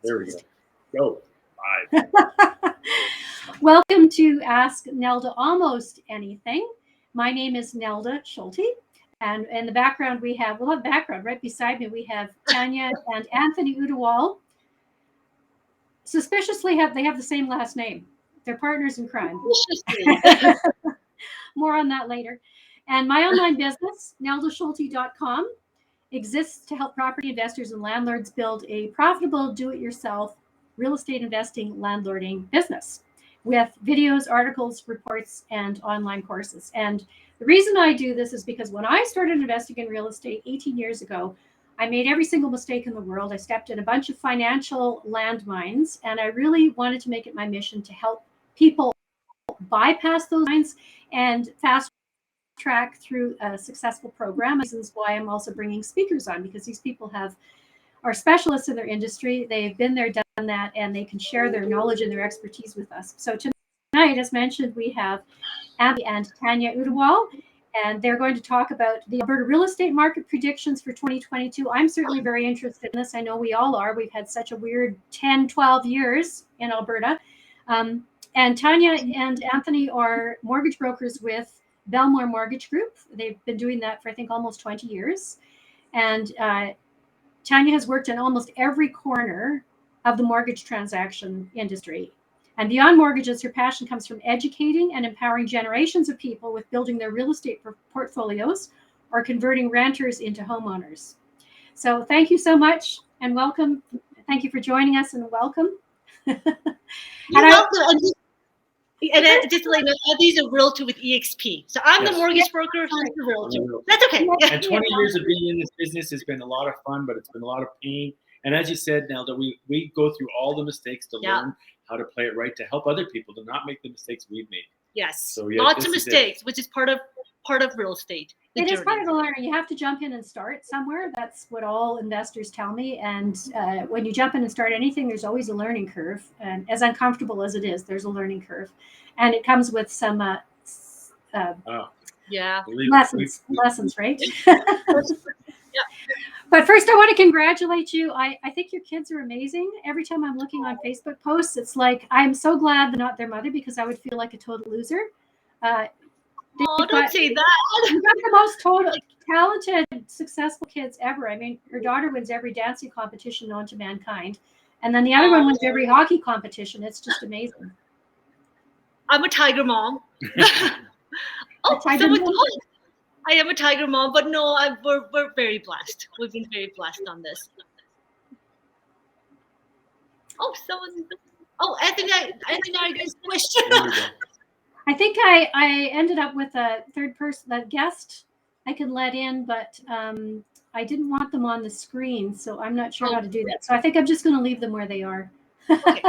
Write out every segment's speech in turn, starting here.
There we go. Go. 5. Welcome to Ask Nelda Almost Anything. My name is Nelda Schulte. And in the background, we have, background right beside me, we have Tanya and Anthony Wttewaall. Suspiciously, they have the same last name. They're partners in crime. More on that later. And my online business, neldaschulte.com, exists to help property investors and landlords build a profitable do-it-yourself real estate investing landlording business with videos, articles, reports, and online courses. And the reason I do this is because when I started investing in real estate 18 years ago, I made every single mistake in the world. I stepped in a bunch of financial landmines, and I really wanted to make it my mission to help people bypass those lines and fast track through a successful program. Reasons why I'm also bringing speakers on, because these people are specialists in their industry. They've been there, done that, and they can share their knowledge and their expertise with us. So tonight, as mentioned, we have Anthony and Tanya Wttewaall, and they're going to talk about the Alberta real estate market predictions for 2022. I'm certainly very interested in this. I know we all are. We've had such a weird 10, 12 years in Alberta. And Tanya and Anthony are mortgage brokers with Belmore Mortgage Group. They've been doing that for, I think, almost 20 years. And Tanya has worked in almost every corner of the mortgage transaction industry. And beyond mortgages, her passion comes from educating and empowering generations of people with building their real estate portfolios or converting renters into homeowners. So thank you so much and welcome. Thank you for joining us and welcome. You're welcome. And just like these are realtor with EXP. So I'm the mortgage broker, he's the realtor. That's okay. And 20 years of being in this business has been a lot of fun, but it's been a lot of pain. And as you said, Nelda, we go through all the mistakes to learn how to play it right, to help other people to not make the mistakes we've made. Yes. So lots of mistakes, which is part of real estate. It is part of the learning. You have to jump in and start somewhere. That's what all investors tell me. And when you jump in and start anything, there's always a learning curve. And as uncomfortable as it is, there's a learning curve. And it comes with some lessons, right? But first, I want to congratulate you. I think your kids are amazing. Every time I'm looking on Facebook posts, it's like, I'm so glad they're not their mother, because I would feel like a total loser. Don't say that. You've got the most talented, successful kids ever. I mean, her daughter wins every dancing competition known to mankind. And then the other one wins every hockey competition. It's just amazing. I'm a Tiger mom. I am a Tiger mom, but no, we're very blessed. We've been very blessed on this. Anthony and I got squished. I think I ended up with a third person, a guest I could let in, but I didn't want them on the screen, so I'm not sure how to do that. So I think I'm just going to leave them where they are. Okay.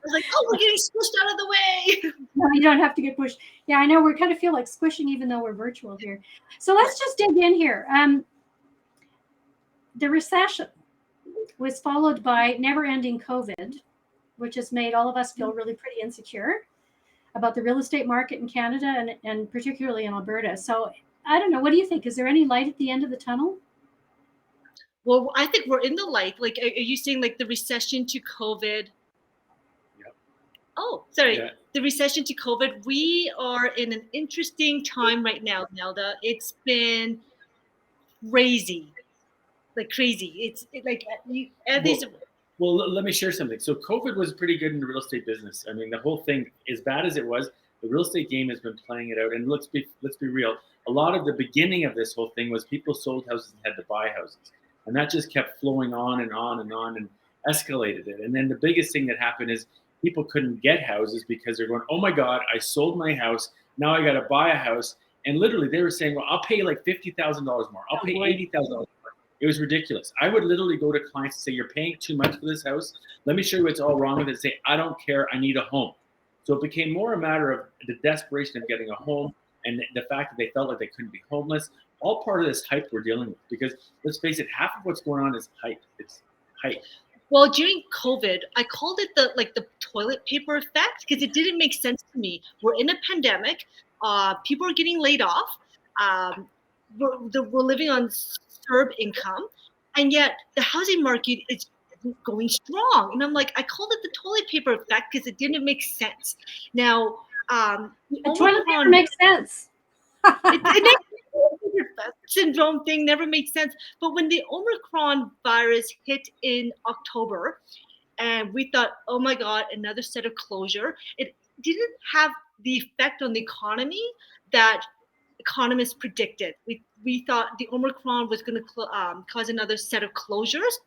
I was like, we're getting squished out of the way. No, you don't have to get pushed. Yeah, I know. We kind of feel like squishing even though we're virtual here. So let's just dig in here. The recession was followed by never-ending COVID, which has made all of us feel really pretty insecure about the real estate market in Canada and particularly in Alberta. So I don't know. What do you think? Is there any light at the end of the tunnel? Well, I think we're in the light. Like, are you saying like the recession to COVID? Oh, sorry. Yeah. The recession to COVID. We are in an interesting time right now, Nelda. It's been crazy, like crazy. Well, let me share something. So COVID was pretty good in the real estate business. I mean, the whole thing, as bad as it was, the real estate game has been playing it out. And let's be real. A lot of the beginning of this whole thing was people sold houses and had to buy houses. And that just kept flowing on and on and on and escalated it. And then the biggest thing that happened is people couldn't get houses because they're going, oh my God, I sold my house. Now I got to buy a house. And literally they were saying, well, I'll pay like $50,000 more. I'll pay $80,000 more. It was ridiculous. I would literally go to clients and say, you're paying too much for this house. Let me show you what's all wrong with it. Say, I don't care. I need a home. So it became more a matter of the desperation of getting a home and the fact that they felt like they couldn't be homeless. All part of this hype we're dealing with, because let's face it, half of what's going on is hype. It's hype. Well, during COVID, I called it the toilet paper effect, because it didn't make sense to me. We're in a pandemic. People are getting laid off. We're living on CERB income, and yet the housing market is going strong. And I'm like, I called it the toilet paper effect because it didn't make sense. Now, the toilet paper makes sense. it syndrome thing never made sense. But when the Omicron virus hit in October, and we thought, oh my God, another set of closure, it didn't have the effect on the economy that economists predicted. We thought the Omicron was going to cause another set of closures,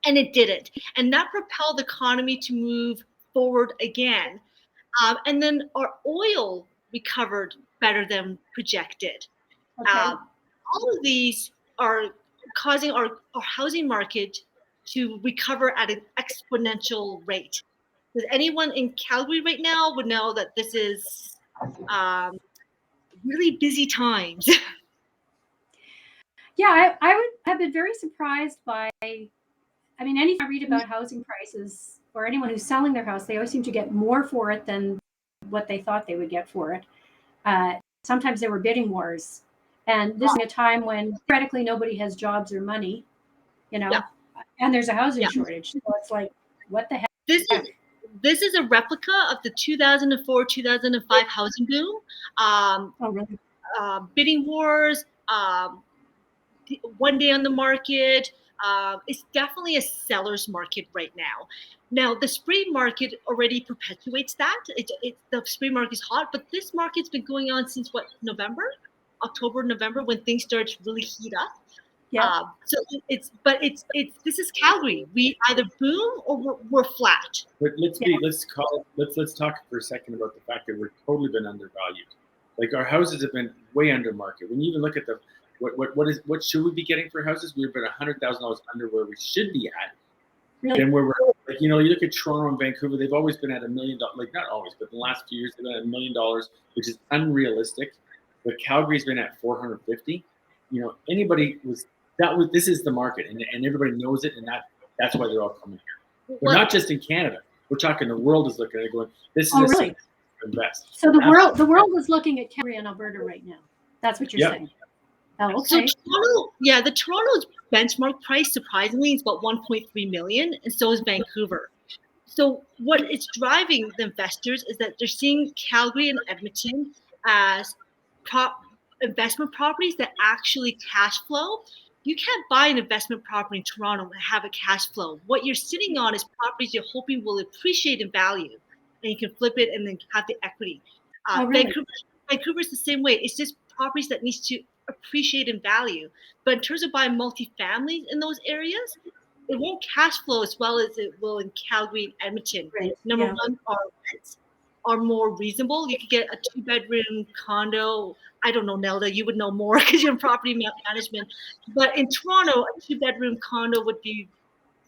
and it didn't. And that propelled the economy to move forward again. And then our oil recovered better than projected. Okay. All of these are causing our housing market to recover at an exponential rate. Because anyone in Calgary right now would know that this is really busy times. Yeah, I would have been very surprised by, I mean, anytime I read about housing prices or anyone who's selling their house, they always seem to get more for it than what they thought they would get for it. Sometimes there were bidding wars. And this is a time when theoretically nobody has jobs or money, Yeah. and there's a housing shortage. So it's like, what the heck? This is a replica of the 2004-2005 housing boom. Oh, really? Bidding wars, one day on the market. It's definitely a seller's market right now. Now, the spring market already perpetuates that. The spring market is hot, but this market's been going on since what, October, November, when things start to really heat up. Yeah. So this is Calgary. We either boom or we're flat. But let's talk for a second about the fact that we've totally been undervalued. Like our houses have been way under market. When you even look at what should we be getting for houses? We're about $100,000 under where we should be at. Really? Then where we're like, you look at Toronto and Vancouver, they've always been at $1 million. Like not always, but in the last few years they've been at $1 million, which is unrealistic. But Calgary's been at 450. This is the market, and everybody knows it, and that's why they're all coming here. But not just in Canada. We're talking the world is looking at it going, this is really? To invest. So the world is looking at Calgary and Alberta right now. That's what you're saying. Oh, okay. So the Toronto's benchmark price surprisingly is about 1.3 million, and so is Vancouver. So what it's driving the investors is that they're seeing Calgary and Edmonton as investment properties that actually cash flow. You can't buy an investment property in Toronto and have a cash flow. What you're sitting on is properties you're hoping will appreciate in value, and you can flip it and then have the equity. Really? Vancouver's the same way. It's just properties that needs to appreciate in value. But in terms of buying multifamilies in those areas, it won't cash flow as well as it will in Calgary and Edmonton. Right. Number one, our rents are more reasonable. You could get a 2-bedroom condo. I don't know, Nelda, you would know more because you're in property management. But in Toronto, a 2-bedroom condo would be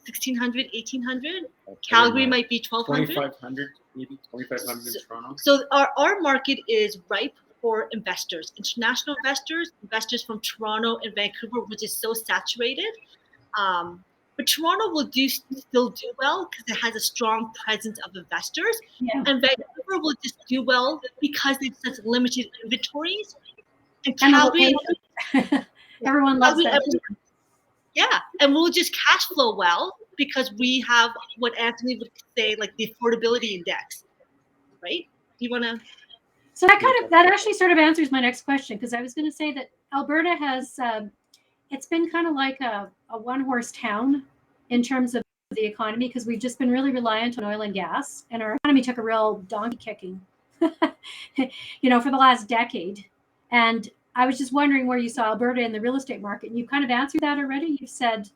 $1,600, $1,800. Calgary might be $1,200. $2,500, maybe $2,500 in Toronto. So our market is ripe for investors, international investors from Toronto and Vancouver, which is so saturated. But Toronto will still do well because it has a strong presence of investors. Yeah. And Vancouver will just do well because they have such limited inventories. And And Calgary, everyone loves that. Yeah, and we'll just cash flow well because we have what Anthony would say, like the affordability index, right? Do you want to? So that actually sort of answers my next question, because I was going to say that Alberta has it's been kind of like a one-horse town in terms of the economy, because we've just been really reliant on oil and gas, and our economy took a real donkey kicking, for the last decade. And I was just wondering where you saw Alberta in the real estate market, and you kind of answered that already. You've said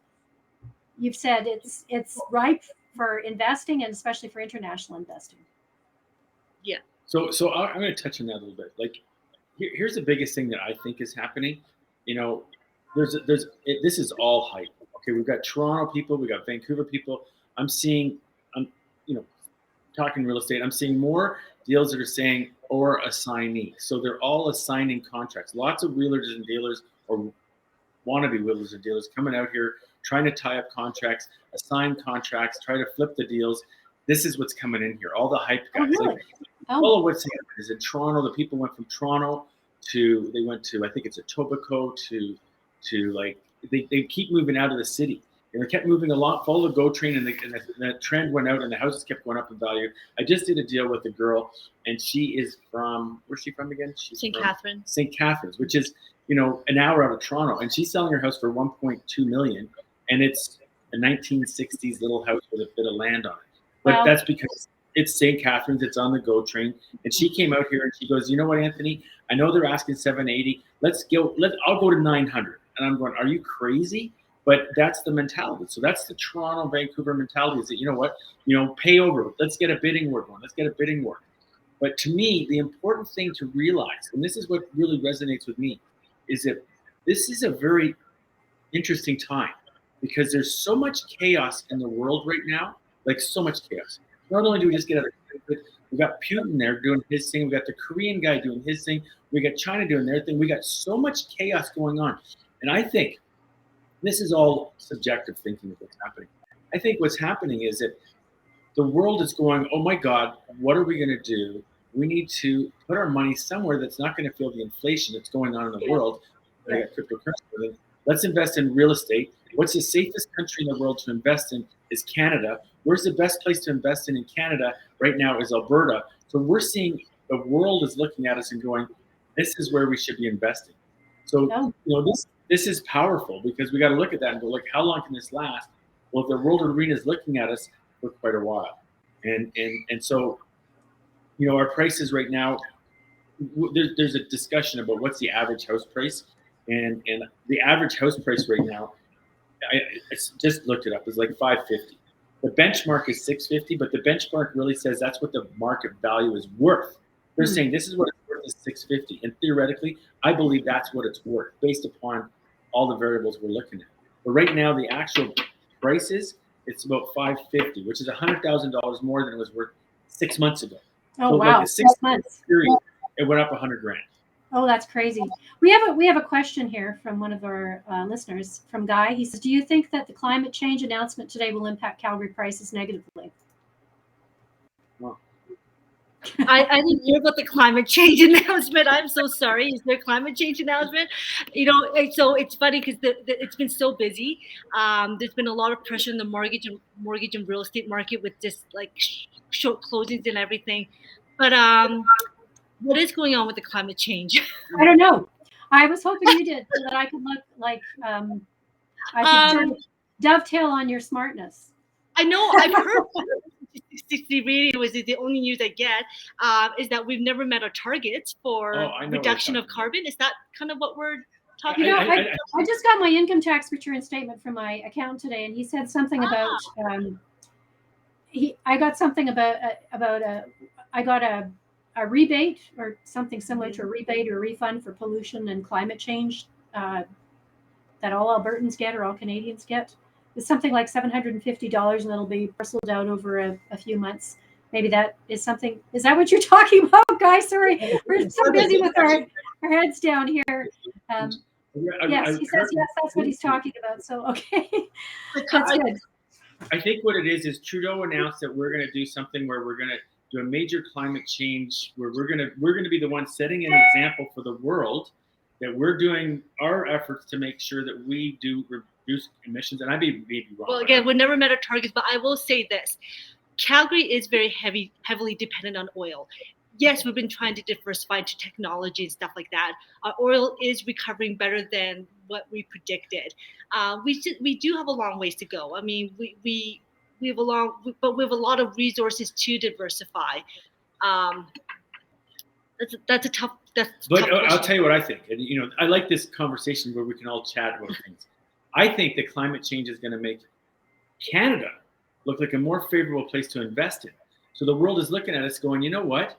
it's ripe for investing, and especially for international investing. Yeah. So I'm going to touch on that a little bit. Like, here's the biggest thing that I think is happening. This is all hype. Okay, we've got Toronto people, we got Vancouver people. I'm talking real estate. I'm seeing more deals that are saying or assignee. So they're all assigning contracts. Lots of wheelers and dealers, or wannabe wheelers and dealers, coming out here trying to tie up contracts, assign contracts, try to flip the deals. This is what's coming in here. All the hype guys. Oh, really? All of what's happening is in Toronto. The people went from Toronto I think it's Etobicoke to like they keep moving out of the city. And it kept moving along, follow the GO train, and the trend went out, and the houses kept going up in value. I just did a deal with a girl, and she is from, where's she from again? She's St. from Catharines. St. Catharines, which is, an hour out of Toronto, and she's selling her house for 1.2 million, and it's a 1960s little house with a bit of land on it. But Wow. that's because it's St. Catharines, it's on the GO train, and she came out here and she goes, you know what, Anthony? I know they're asking 780. I'll go to 900. And I'm going, are you crazy? But that's the mentality. So that's the Toronto, Vancouver mentality, is that, you know what, pay over. Let's get a bidding war going. Let's get a bidding war. But to me, the important thing to realize, and this is what really resonates with me, is that this is a very interesting time because there's so much chaos in the world right now, like so much chaos. Not only do we just get out of COVID, we got Putin there doing his thing. We got the Korean guy doing his thing. We got China doing their thing. We got so much chaos going on. And I think this is all subjective thinking of what's happening. I think what's happening is that the world is going, oh my God, what are we going to do? We need to put our money somewhere that's not going to feel the inflation that's going on in the world. We got cryptocurrency. Let's invest in real estate. What's the safest country in the world to invest in is Canada. Where's the best place to invest in Canada right now is Alberta. So we're seeing the world is looking at us and going, this is where we should be investing. So, this is powerful because we got to look at that and go, like, how long can this last? Well, the world arena is looking at us for quite a while. And so, our prices right now, there's a discussion about what's the average house price. And the average house price right now, I just looked it up, is like $550. The benchmark is $650, but the benchmark really says that's what the market value is worth. They're saying this is what it's worth is $650. And theoretically, I believe that's what it's worth based upon all the variables we're looking at. But right now, the actual prices, it's about $550, which is $100,000 more than it was worth 6 months ago. Oh, so wow. like a 6 months. Period, it went up $100,000. Oh, that's crazy. We have a question here from one of our listeners, from Guy. He says, do you think that the climate change announcement today will impact Calgary prices negatively? Well, I didn't hear about the climate change announcement. I'm so sorry. Is there a climate change announcement? So it's funny because it's been so busy. There's been a lot of pressure in the mortgage and real estate market with just like short closings and everything. But what is going on with the climate change? I don't know. I was hoping you did so that I could look like I could dovetail on your smartness. I know. I've heard 60 radio is the only news I get, is that we've never met our targets for reduction of carbon. Is that kind of what we're talking about? I just got my income tax return statement from my accountant today, and he said something about I got something about I got a rebate or something similar to a rebate or a refund for pollution and climate change that all Albertans get or all Canadians get. It's something like $750, and it'll be parceled out over a few months. Maybe that is something. Is that what you're talking about, guys? Sorry, we're so busy with our heads down here. Yes, he says yes. That's what he's talking about. So okay, that's good. I think what it is Trudeau announced that we're going to do something where we're going to do a major climate change, where we're going to be the ones setting an example for the world, that we're doing our efforts to make sure that we do reduce emissions. And I may be wrong. Well, again, we never met our targets, but I will say this: Calgary is very heavily dependent on oil. Yes, we've been trying to diversify to technology and stuff like that. Our oil is recovering better than what we predicted. We do have a long ways to go. I mean, we have a lot of resources to diversify. That's a tough. But I'll tell you what I think. And I like this conversation where we can all chat about things. I think that climate change is going to make Canada look like a more favorable place to invest in. So the world is looking at us going, you know what?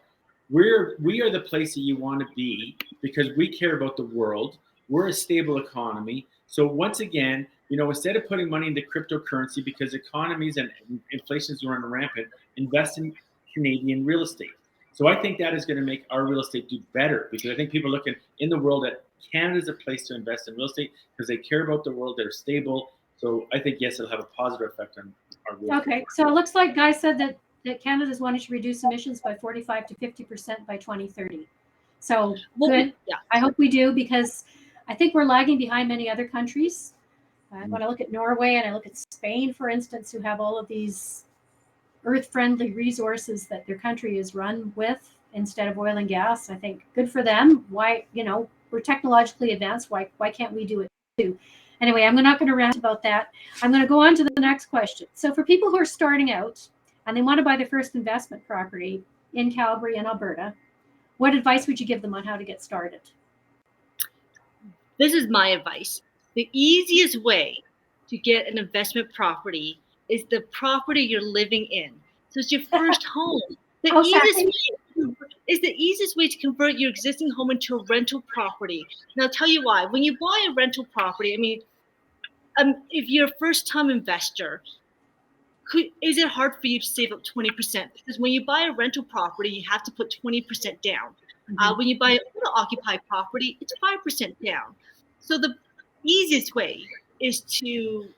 We are the place that you want to be because we care about the world. We're a stable economy. So once again, instead of putting money into cryptocurrency because economies and inflation is running rampant, invest in Canadian real estate. So I think that is going to make our real estate do better because I think people are looking in the world at Canada is a place to invest in real estate because they care about the world. They're stable. So I think, yes, it'll have a positive effect on our real estate. Okay, so it looks like Guy said that Canada's wanting to reduce emissions by 45 to 50% by 2030. So good. Yeah. I hope we do because I think we're lagging behind many other countries. When I look at Norway and I look at Spain, for instance, who have all of these earth-friendly resources that their country is run with instead of oil and gas, I think good for them. Why, we're technologically advanced. Why can't we do it too? Anyway, I'm not going to rant about that. I'm going to go on to the next question. So for people who are starting out and they want to buy their first investment property in Calgary and Alberta, what advice would you give them on how to get started? This is my advice. The easiest way to get an investment property is the property you're living in. So it's your first home. The easiest way to convert your existing home into a rental property. And I'll tell you why. When you buy a rental property, if you're a first-time investor, is it hard for you to save up 20%? Because when you buy a rental property, you have to put 20% down. Mm-hmm. When you buy an owner-occupied property, it's 5% down. So the easiest way is to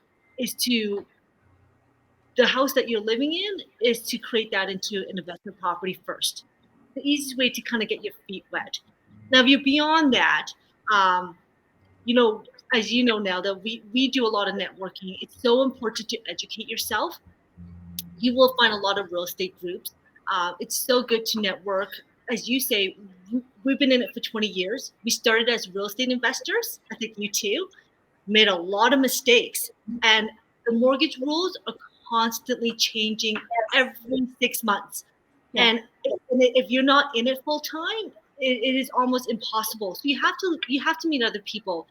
the house that you're living in is to create that into an investment property first. The easiest way to kind of get your feet wet. Now, if you're beyond that, as you know, Nelda, we do a lot of networking. It's so important to educate yourself. You will find a lot of real estate groups. It's so good to network. As you say, we've been in it for 20 years. We started as real estate investors. I think you too. Made a lot of mistakes. And the mortgage rules are constantly changing every 6 months. Yeah. And if you're not in it full time, it is almost impossible. So you have to meet other people,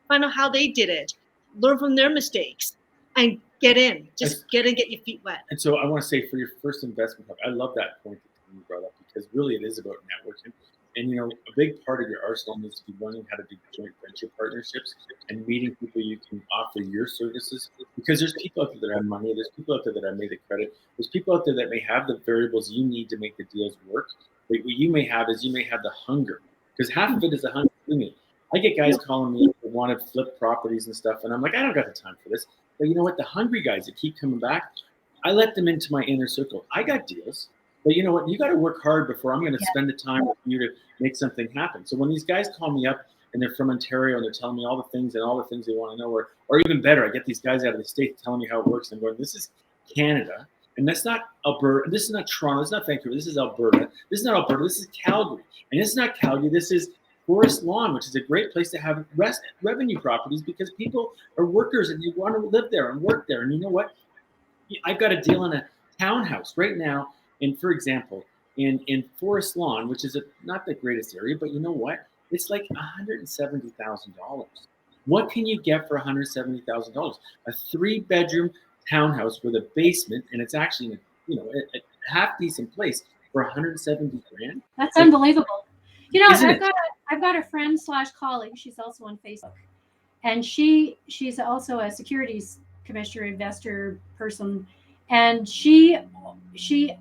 find out how they did it, learn from their mistakes, and get in. Just get your feet wet. And so I want to say, for your first investment, I love that point that you brought up, because really it is about networking. And a big part of your arsenal needs to be learning how to do joint venture partnerships and meeting people you can offer your services. Because there's people out there that have money, there's people out there that have made the credit, there's people out there that may have the variables you need to make the deals work. But what you may have is the hunger, because half of it is the hunger for me. I get guys calling me who want to flip properties and stuff, and I'm like, I don't got the time for this. But you know what? The hungry guys that keep coming back, I let them into my inner circle. I got deals. But you know what? You got to work hard before I'm going to spend the time with you to make something happen. So when these guys call me up and they're from Ontario and they're telling me all the things they want to know, or even better, I get these guys out of the States telling me how it works. And I'm going, this is Canada, and that's not Alberta. This is not Toronto. This is not Vancouver. This is Alberta. This is not Alberta. This is Calgary. And this is not Calgary. This is Forest Lawn, which is a great place to have revenue properties, because people are workers and they want to live there and work there. And you know what? I've got a deal in a townhouse right now. And for example, in Forest Lawn, which is not the greatest area, but you know what? It's like $170,000. What can you get for $170,000? A 3-bedroom townhouse with a basement, and it's actually a half decent place for $170,000. That's unbelievable. I've got a friend / colleague. She's also on Facebook, and she's also a securities commissioner, investor person. And she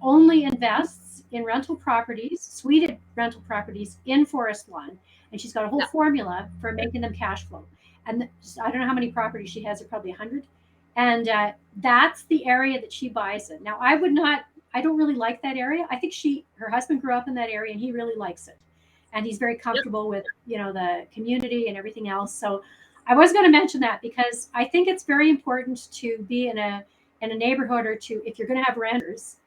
only invests in rental properties, suited rental properties in Forest Lawn. And she's got a whole formula for making them cash flow. And I don't know how many properties she has, probably 100. And that's the area that she buys in. Now, I don't really like that area. I think her husband grew up in that area and he really likes it. And he's very comfortable with, the community and everything else. So I was going to mention that, because I think it's very important to be in a neighborhood, or if you're going to have renters,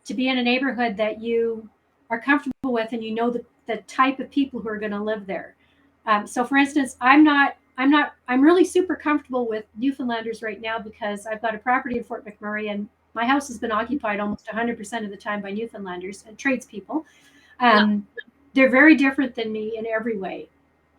to be in a neighborhood that you are comfortable with and the type of people who are going to live there. So for instance, I'm really super comfortable with Newfoundlanders right now, because I've got a property in Fort McMurray and my house has been occupied almost 100% of the time by Newfoundlanders and tradespeople. They're very different than me in every way.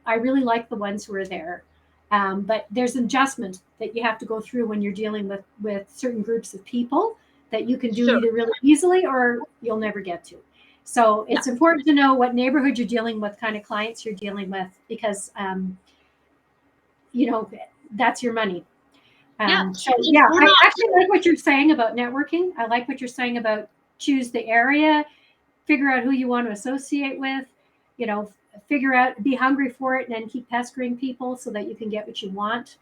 I really like the ones who are there. But there's an adjustment that you have to go through when you're dealing with certain groups of people that you can do either really easily or you'll never get to. So it's important to know what neighborhood you're dealing with, kind of clients you're dealing with, because, that's your money. I actually like what you're saying about networking. I like what you're saying about choose the area, figure out who you want to associate with, figure out, be hungry for it, and then keep pestering people so that you can get what you want.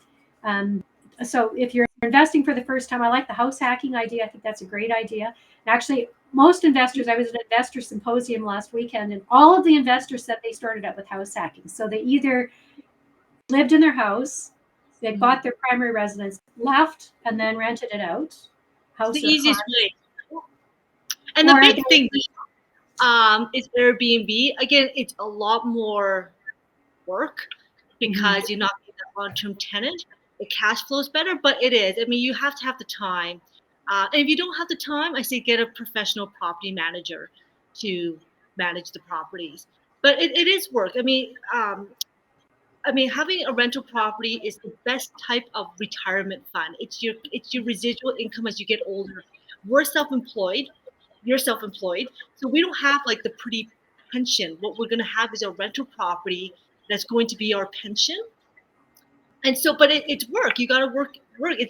So if you're investing for the first time, I like the house hacking idea. I think that's a great idea. And actually, most investors, I was at an investor symposium last weekend, and all of the investors said they started out with house hacking. So they either lived in their house They bought their primary residence, left, and then rented it out. It's House the or easiest car. way. And the Or big they- thing is Airbnb. Again, it's a lot more work because you're not being a long-term tenant. The cash flow is better, but it is. I mean, you have to have the time. And if you don't have the time, I say get a professional property manager to manage the properties. But it is work. I mean, having a rental property is the best type of retirement fund. It's your residual income as you get older. We're self-employed. You're self-employed, so we don't have like the pretty pension. What we're going to have is a rental property that's going to be our pension. And so, but it's work. You got to work. We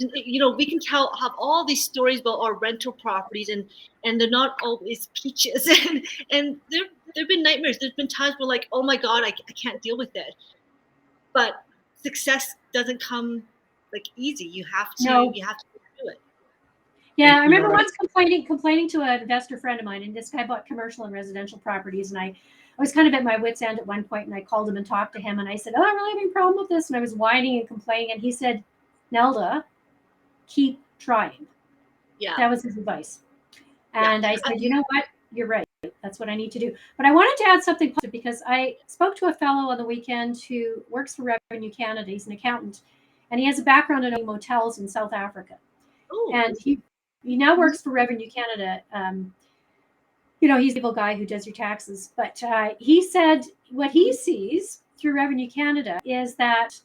can have all these stories about our rental properties, and they're not always peaches, and there've been nightmares. There's been times where like, oh my God, I can't deal with it. But success doesn't come like easy. You have to No. do it. Yeah, And, I you remember know, once complaining to an investor friend of mine, and this guy bought commercial and residential properties, and I was kind of at my wit's end at one point, and I called him and talked to him, and I said, "Oh, I'm really having a problem with this," and I was whining and complaining, and he said, "Nelda, keep trying." Yeah. That was his advice, and I said, "You know what? You're right. That's what I need to do." But I wanted to add something positive because I spoke to a fellow on the weekend who works for Revenue Canada. He's an accountant, and he has a background in motels in South Africa. Ooh. And he now works for Revenue Canada. He's the evil guy who does your taxes. But he said what he sees through Revenue Canada is that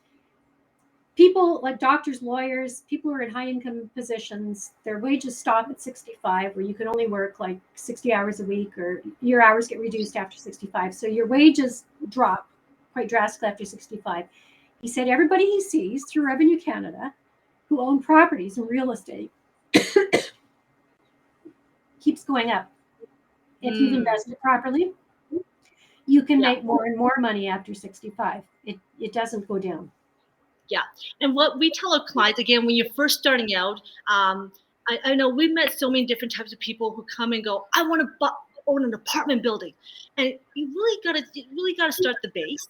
people like doctors, lawyers, people who are in high income positions, their wages stop at 65, where you can only work like 60 hours a week, or your hours get reduced after 65. So your wages drop quite drastically after 65. He said everybody he sees through Revenue Canada who own properties and real estate keeps going up. If you've invested it properly, you can make more and more money after 65. It doesn't go down. Yeah. And what we tell our clients, again, when you're first starting out, I know we've met so many different types of people who come and go, I want to own an apartment building. And you really gotta start the base.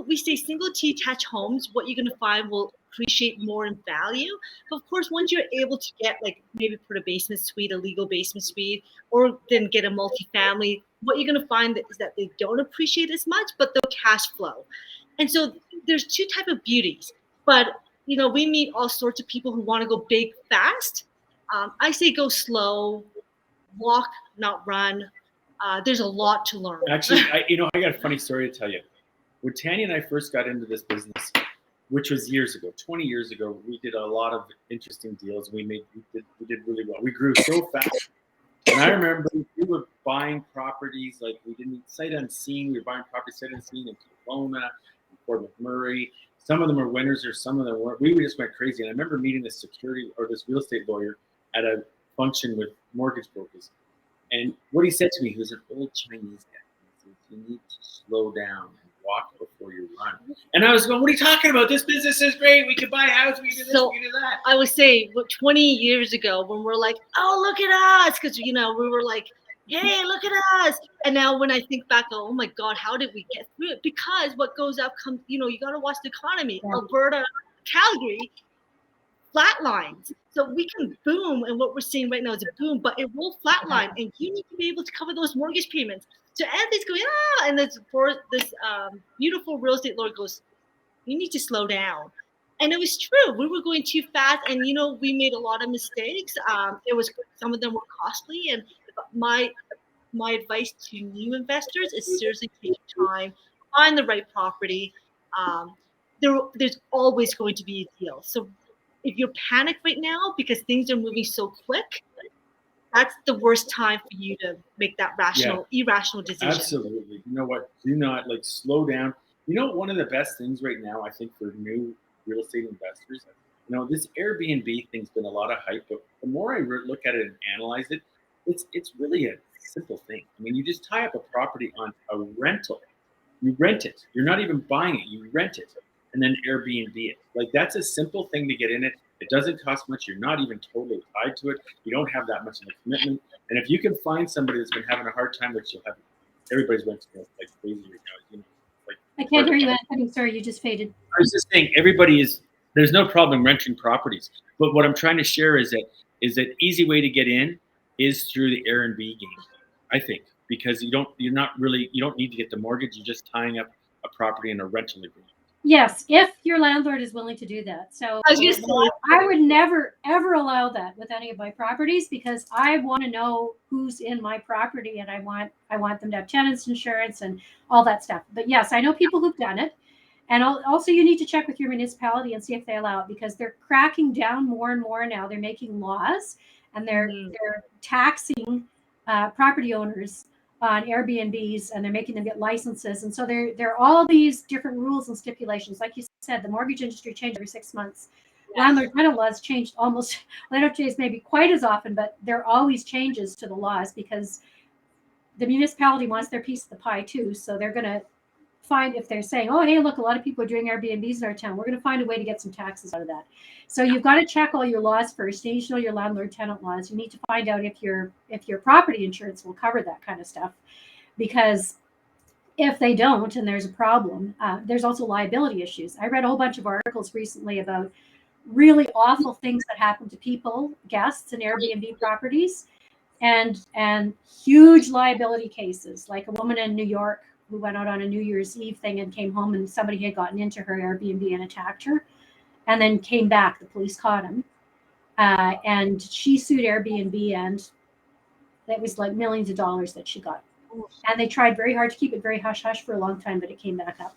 We say single detached homes, what you're going to find will appreciate more in value. But of course, once you're able to get like maybe put a basement suite, a legal basement suite, or then get a multifamily, what you're going to find is that they don't appreciate as much, but they'll cash flow. And so there's two type of beauties. But we meet all sorts of people who want to go big fast. I say go slow, walk, not run. There's a lot to learn. Actually, I got a funny story to tell you. When Tanya and I first got into this business, which was years ago, 20 years ago, we did a lot of interesting deals. We did really well. We grew so fast. And I remember we were buying properties like we didn't sight unseen. We were buying properties sight unseen in Kelowna, in Fort McMurray. Some of them were winners, or some of them weren't. We just went crazy. And I remember meeting this this real estate lawyer at a function with mortgage brokers. And what he said to me, he was an old Chinese guy. He said, "You need to slow down and walk before you run." And I was going, "What are you talking about? This business is great. We could buy a house. We can do this. We can do that." I would say 20 years ago when we're like, "Oh, look at us," because we were like, "Hey, look at us." And now when I think back, oh my God, how did we get through it? Because what goes up comes. You got to watch the economy. Yeah. Alberta, Calgary, flatlines. So we can boom, and what we're seeing right now is a boom, but it will flatline, and you need to be able to cover those mortgage payments. So Anthony's going, and this beautiful real estate lawyer goes, "You need to slow down." And it was true. We were going too fast, and we made a lot of mistakes. Some of them were costly, and my advice to new investors is seriously take your time, find the right property. There's always going to be a deal. So if you're panicked right now because things are moving so quick, that's the worst time for you to make that irrational decision. Absolutely. You know what? Do not slow down. One of the best things right now, I think, for new real estate investors, this Airbnb thing's been a lot of hype, but the more I look at it and analyze it, it's really a simple thing. I mean, you just tie up a property on a rental. You rent it. You're not even buying it. You rent it and then Airbnb it. That's a simple thing to get in it. It doesn't cost much. You're not even totally tied to it. You don't have that much of a commitment. And if you can find somebody that's been having a hard time, which you'll have, everybody's renting like crazy right now. I can't hear you, Anthony. Sorry, you just faded. I was just saying, there's no problem renting properties. But what I'm trying to share is that easy way to get in is through the Airbnb game, I think, because you don't need to get the mortgage. You're just tying up a property in a rental agreement. Yes, if your landlord is willing to do that. So I was gonna say, I would never, ever allow that with any of my properties because I want to know who's in my property and I want them to have tenants insurance and all that stuff. But yes, I know people who've done it. And also you need to check with your municipality and see if they allow it because they're cracking down more and more now. They're making laws and they're taxing property owners on Airbnbs and they're making them get licenses. And so there are all these different rules and stipulations. Like you said, the mortgage industry changes every 6 months. Yes. Landlord tenant laws changed almost, they don't change maybe quite as often, but there are always changes to the laws because the municipality wants their piece of the pie too. So they're going to find, if they're saying, oh, hey, look, a lot of people are doing Airbnbs in our town, we're going to find a way to get some taxes out of that. So you've got to check all your laws first. You need to know your landlord tenant laws. You need to find out if your property insurance will cover that kind of stuff, because if they don't and there's a problem, there's also liability issues. I read a whole bunch of articles recently about really awful things that happen to people, guests in Airbnb properties, and huge liability cases, like a woman in New York who went out on a New Year's Eve thing and came home and somebody had gotten into her Airbnb and attacked her and then came back. The police caught him. And she sued Airbnb and it was like millions of dollars that she got. And they tried very hard to keep it very hush-hush for a long time, but it came back up.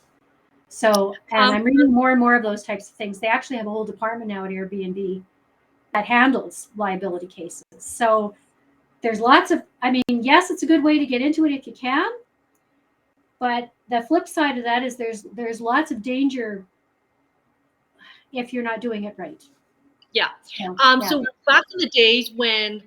So, and I'm reading more and more of those types of things. They actually have a whole department now at Airbnb that handles liability cases. So there's lots of, I mean, yes, it's a good way to get into it if you can. But the flip side of that is there's lots of danger if you're not doing it right. Yeah. So back in the days when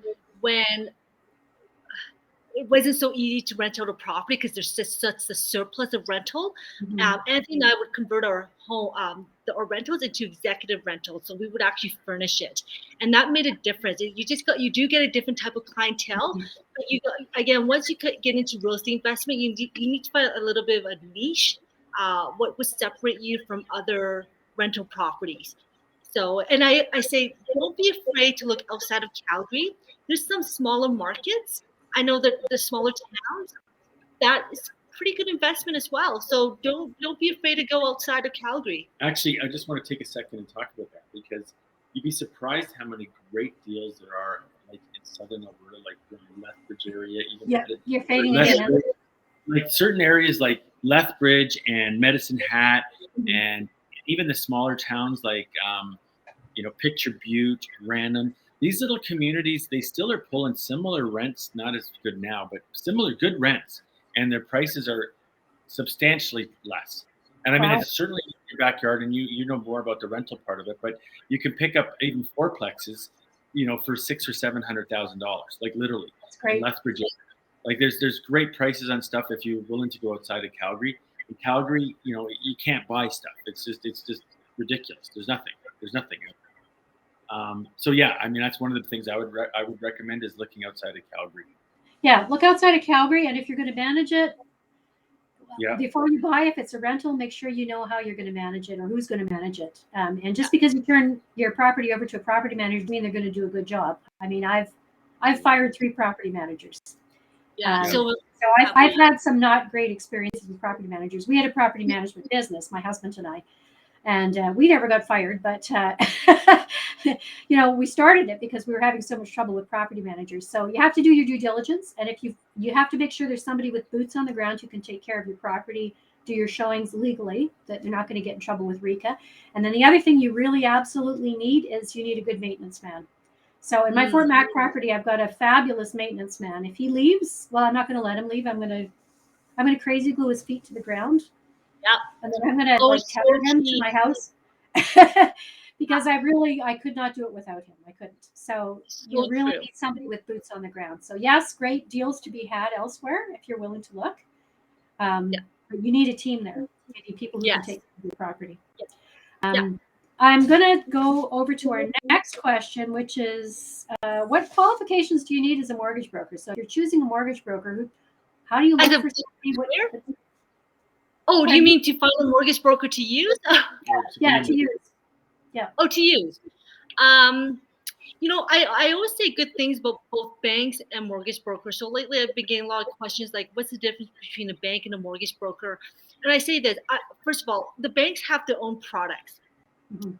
it wasn't so easy to rent out a property because there's just such a surplus of rental, Anthony and I would convert our home, our rentals into executive rentals. So we would actually furnish it, and that made a difference. You do get a different type of clientele, but again, once you get into real estate investment, you need to find a little bit of a niche. What would separate you from other rental properties? So, and I say, don't be afraid to look outside of Calgary. There's some smaller markets. I know that the smaller towns, that is pretty good investment as well. So don't be afraid to go outside of Calgary. Actually, I just want to take a second and talk about that because you'd be surprised how many great deals there are, like in southern Alberta, like the Lethbridge area. Even you're fading again. Like certain areas like Lethbridge and Medicine Hat, and even the smaller towns like Picture Butte, Random. These little communities, they still are pulling similar rents, not as good now, but similar good rents, and their prices are substantially less. And I mean, it's certainly in your backyard, and you know more about the rental part of it, but you can pick up even fourplexes, for $600,000 or $700,000, like literally. That's great. In Lethbridge, like there's great prices on stuff if you're willing to go outside of Calgary. In Calgary, you can't buy stuff. It's just ridiculous. There's nothing. So yeah, I mean, that's one of the things I would recommend is looking outside of Calgary. Yeah, look outside of Calgary, and if you're going to manage it, yeah. Before you buy, if it's a rental, make sure you know how you're going to manage it or who's going to manage it. And just because you turn your property over to a property manager doesn't mean they're going to do a good job. I mean, I've fired 3 property managers. Yeah. So I've had some not great experiences with property managers. We had a property management business, my husband and I. And we never got fired, but we started it because we were having so much trouble with property managers. So you have to do your due diligence, and if you have to make sure there's somebody with boots on the ground who can take care of your property, do your showings legally, that they're not going to get in trouble with RECA. And then the other thing you really absolutely need is you need a good maintenance man. So in my Fort Mac property, I've got a fabulous maintenance man. If he leaves, well, I'm not going to let him leave. I'm going to crazy glue his feet to the ground. Yeah. And then I'm going to tether him to my house because I could not do it without him. I couldn't. So you really need somebody with boots on the ground. So yes, great deals to be had elsewhere if you're willing to look. But you need a team there. You need people who can take care of your property. I'm going to go over to our next question, which is what qualifications do you need as a mortgage broker? So if you're choosing a mortgage broker, how do you look for somebody? Oh, do you mean to find a mortgage broker to use? Yeah, to use. Yeah. Oh, to use. I always say good things about both banks and mortgage brokers. So lately, I've been getting a lot of questions like, what's the difference between a bank and a mortgage broker? And I say this, first of all, the banks have their own products. Mm-hmm.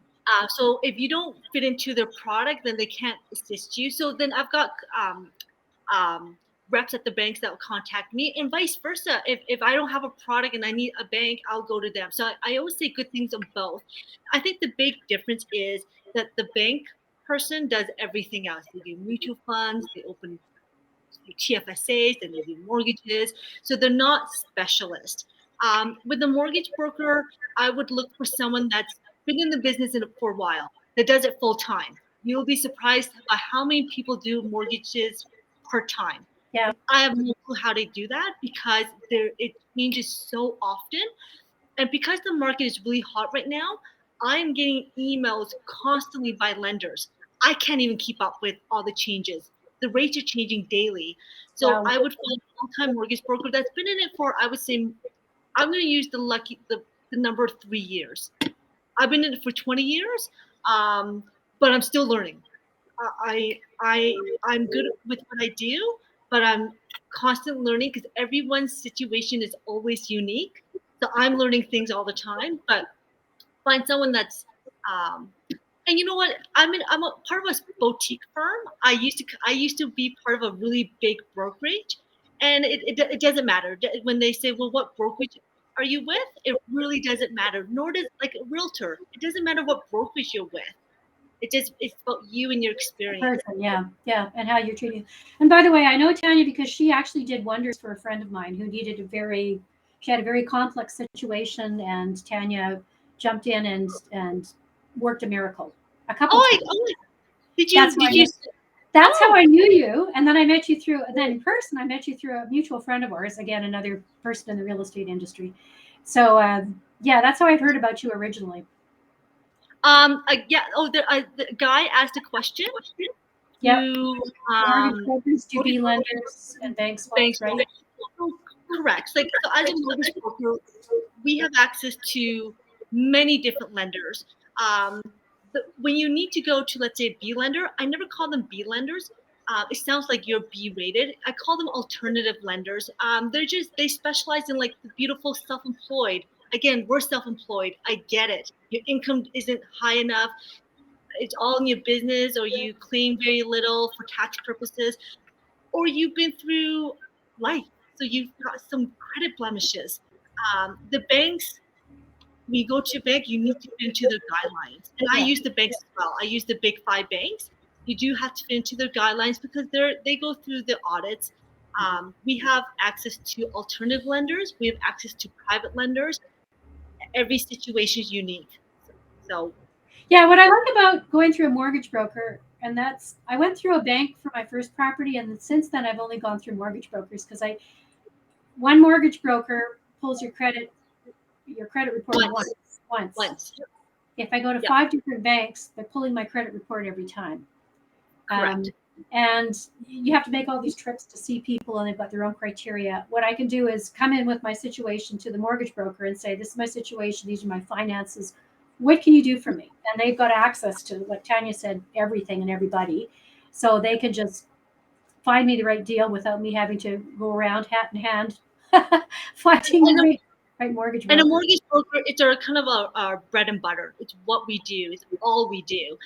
So if you don't fit into their product, then they can't assist you. So then I've got reps at the banks that will contact me, and vice versa. If I don't have a product and I need a bank, I'll go to them. So I always say good things on both. I think the big difference is that the bank person does everything else. They do mutual funds, they open TFSAs, and they do mortgages. So they're not specialists. With the mortgage broker, I would look for someone that's been in the business for a while, that does it full time. You'll be surprised by how many people do mortgages part time. Yeah. I have no clue how they do that because it changes so often. And because the market is really hot right now, I'm getting emails constantly by lenders. I can't even keep up with all the changes. The rates are changing daily. So Wow. I would find a full-time mortgage broker that's been in it for, I would say, I'm going to use the number 3 years. I've been in it for 20 years, but I'm still learning. I'm good with what I do, but I'm constantly learning because everyone's situation is always unique. So I'm learning things all the time. But find someone that's, and you know what? I'm a part of a boutique firm. I used to be part of a really big brokerage, and it doesn't matter when they say, well, what brokerage are you with? It really doesn't matter. Nor does like a realtor. It doesn't matter what brokerage you're with. It's about you and your experience. Person, yeah, and how you're treating. And by the way, I know Tanya because she actually did wonders for a friend of mine who needed she had a very complex situation, and Tanya jumped in and worked a miracle a couple Oh, times. did That's you? That's how I knew you, and then I met you through. Then in person, I met you through a mutual friend of ours. Again, another person in the real estate industry. So yeah, that's how I've heard about you originally. Yeah. Oh, the guy asked a question. Yep. To Mortgage brokers, to lenders, and banks, banks, right? correct. Like so as a mortgage broker, we have access to many different lenders. When you need to go to, let's say, a B lender, I never call them B lenders. It sounds like you're B rated. I call them alternative lenders. They specialize in like the beautiful self-employed. Again, we're self-employed. I get it. Your income isn't high enough. It's all in your business, or you claim very little for tax purposes, or you've been through life, so you've got some credit blemishes. The banks, when you go to a bank, you need to fit into their guidelines. And I use the banks as well. I use the big five banks. You do have to fit into their guidelines because they go through the audits. We have access to alternative lenders. We have access to private lenders. Every situation is unique. So yeah, what I like about going through a mortgage broker, and I went through a bank for my first property, and since then I've only gone through mortgage brokers because one mortgage broker pulls your credit report once. If I go to 5 different banks, they're pulling my credit report every time. correct. And you have to make all these trips to see people, and they've got their own criteria. What I can do is come in with my situation to the mortgage broker and say, this is my situation, these are my finances, what can you do for me? And they've got access to, like Tanya said, everything and everybody, so they can just find me the right deal without me having to go around hat in hand finding the right mortgage broker. And a mortgage broker, it's our kind of our bread and butter. It's what we do. It's all we do.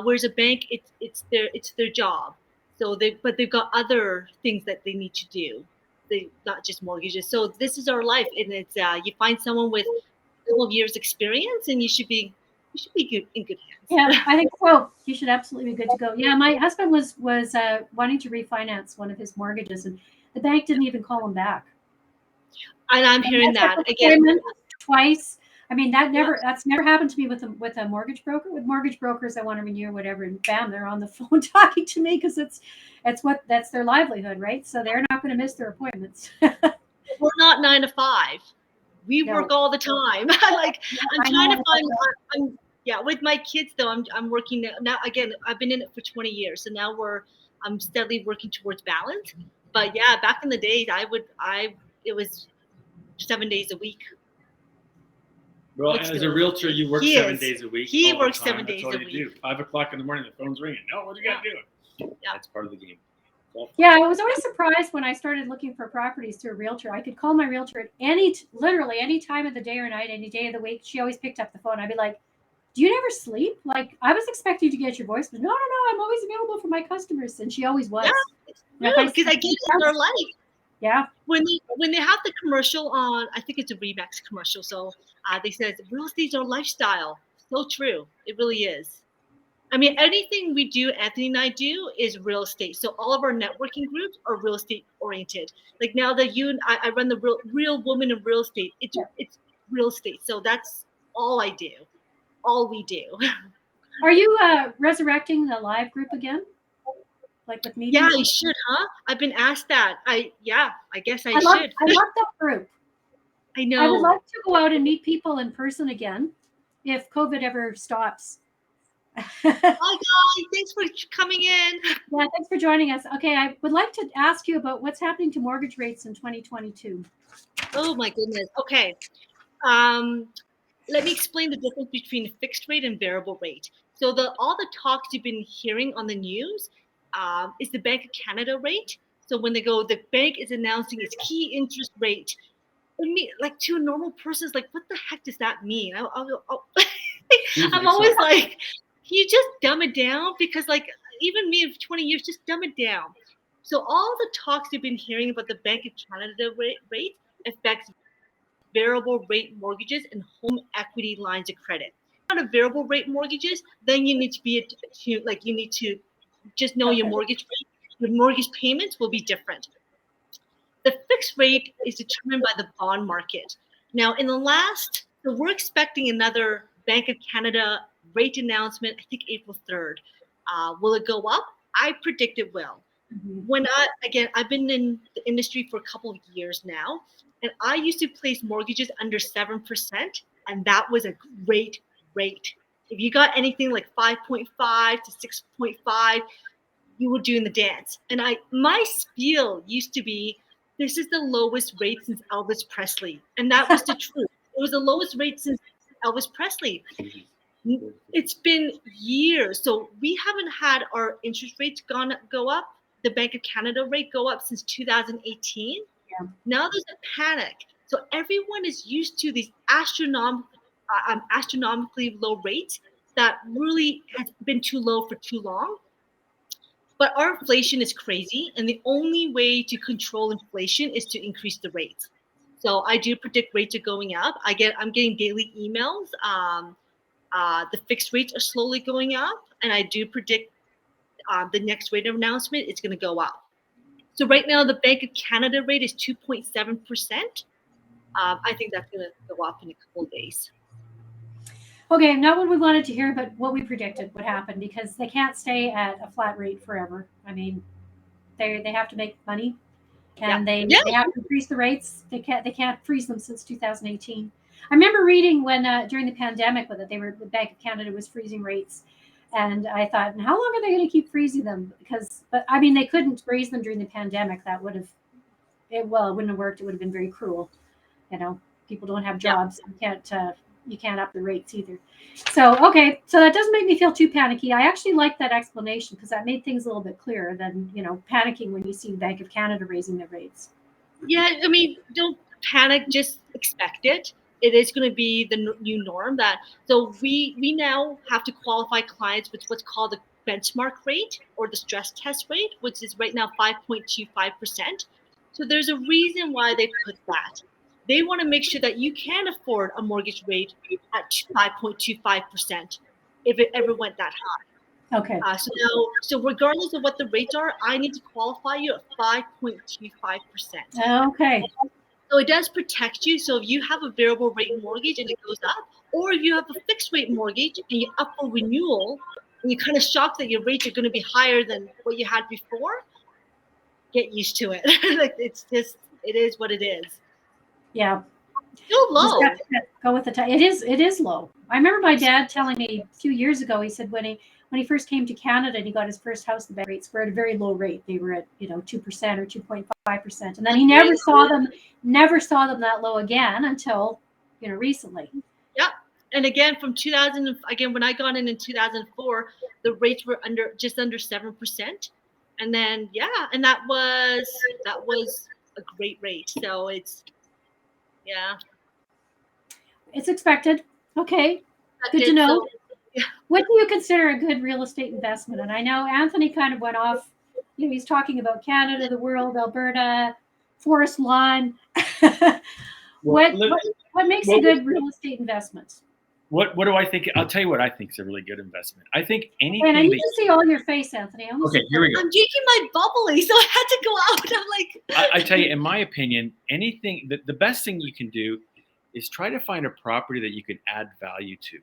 Whereas a bank, it's their job. So they've got other things that they need to do. They not just mortgages. So this is our life, and it's you find someone with a couple of years experience, and you should be good in good hands. Yeah, I think so. You should absolutely be good to go. Yeah, my husband was wanting to refinance one of his mortgages, and the bank didn't even call him back. And I'm hearing that again twice. I mean, that's never happened to me with a mortgage broker. With mortgage brokers, I want to renew or whatever, and bam, they're on the phone talking to me because that's their livelihood, right? So they're not going to miss their appointments. We're not 9 to 5. We work all the time. Like I'm trying to find. With my kids though, I'm working now. Again, I've been in it for 20 years, so now I'm steadily working towards balance. But yeah, back in the days, it was 7 days a week. Well, Looks as good. a realtor, you work He 7 is. days a week. He all the works time. 7 That's days all a you week. do. 5 o'clock in the morning, the phone's ringing. No, what do you got to do? Yeah. That's part of the game. Yeah, I was always surprised when I started looking for properties through a realtor. I could call my realtor at literally any time of the day or night, any day of the week. She always picked up the phone. I'd be like, "Do you never sleep?" Like, I was expecting to get your voice, but no, I'm always available for my customers, and she always was. Yeah, it's And if true I because I get it in their life. yeah, When they have the commercial on, I think it's a Remax commercial. So they said real estate's our lifestyle. So true. It really is. I mean, anything we do, Anthony and I do, is real estate. So all of our networking groups are real estate oriented. Like now that you and I run the real woman in real estate. It's real estate. So that's all I do. All we do. Are you resurrecting the live group again? Like with Yeah, meetings? I should, huh? I've been asked that. I guess I I love should. that group. I I would know. like to go out and meet people in person again if COVID ever stops. Hi guys, thanks for coming in. Yeah, thanks for joining us. Okay, I would like to ask you about what's happening to mortgage rates in 2022. Oh my goodness. Okay. Let me explain the difference between fixed rate and variable rate. So all the talks you've been hearing on the news is the Bank of Canada rate. So when they go, the bank is announcing its key interest rate. I mean, like to a normal person, it's like, what the heck does that mean? I'm always like, can you just dumb it down? Because like even me of 20 years, just dumb it down. So all the talks you've been hearing about the Bank of Canada rate affects variable rate mortgages and home equity lines of credit. Not a variable rate mortgages, then you need to be you need to just know your mortgage rate. Your mortgage payments will be different. The fixed rate is determined by the bond market. Now, so we're expecting another Bank of Canada rate announcement, I think April 3rd. Will it go up? I predict it will. I've been in the industry for a couple of years now, and I used to place mortgages under 7%, and that was a great rate. If you got anything like 5.5 to 6.5, you were doing the dance. And my spiel used to be, this is the lowest rate since Elvis Presley. And that was the truth. It was the lowest rate since Elvis Presley. It's been years. So we haven't had our interest rates go up, the Bank of Canada rate go up since 2018. Yeah. Now there's a panic. So everyone is used to these astronomically low rates that really has been too low for too long. But our inflation is crazy, and the only way to control inflation is to increase the rates. So I do predict rates are going up. I'm getting daily emails. The fixed rates are slowly going up, and I do predict the next rate announcement is going to go up. So right now, the Bank of Canada rate is 2.7%. I think that's going to go up in a couple of days. Okay, not what we wanted to hear, but what we predicted would happen, because they can't stay at a flat rate forever. I mean, they have to make money, and they have to increase the rates. They can't freeze them since 2018. I remember reading when during the pandemic with it, the Bank of Canada was freezing rates, and I thought, and how long are they going to keep freezing them? But I mean, they couldn't freeze them during the pandemic. It wouldn't have worked. It would have been very cruel. You know, people don't have jobs. You can't up the rates either. So, okay. So that doesn't make me feel too panicky. I actually like that explanation, because that made things a little bit clearer than, panicking when you see the Bank of Canada raising their rates. Yeah, I mean, don't panic. Just expect it. It is going to be the new norm. So we now have to qualify clients with what's called the benchmark rate or the stress test rate, which is right now 5.25%. So there's a reason why they put that. They want to make sure that you can afford a mortgage rate at 5.25% if it ever went that high. Okay. So regardless of what the rates are, I need to qualify you at 5.25%. Okay. So it does protect you. So if you have a variable rate mortgage and it goes up, or if you have a fixed rate mortgage and you're up for renewal and you're kind of shocked that your rates are going to be higher than what you had before, get used to it. It is what it is. Yeah. Still low. Just have to go with the time. It is low. I remember my dad telling me a few years ago. He said when he first came to Canada and he got his first house, the bank rates were at a very low rate. They were at 2% or 2.5%, and then he never saw them that low again until recently. Yeah. And again, from 2000, again, when I got in 2004, the rates were just under 7%. And then, yeah, and that was a great rate. So it's, yeah. It's expected. Okay, That good to did know. so. Yeah. What do you consider a good real estate investment? And I know Anthony kind of went off, he's talking about Canada, the world, Alberta, forest lawn. Well, what makes a good real estate investment? What do I think? I'll tell you what I think is a really good investment. I think anything. And I need to see all your face, Anthony. Okay, here we go. I'm drinking my bubbly, so I had to go out. I'm like, I tell you, in my opinion, anything the best thing you can do is try to find a property that you can add value to.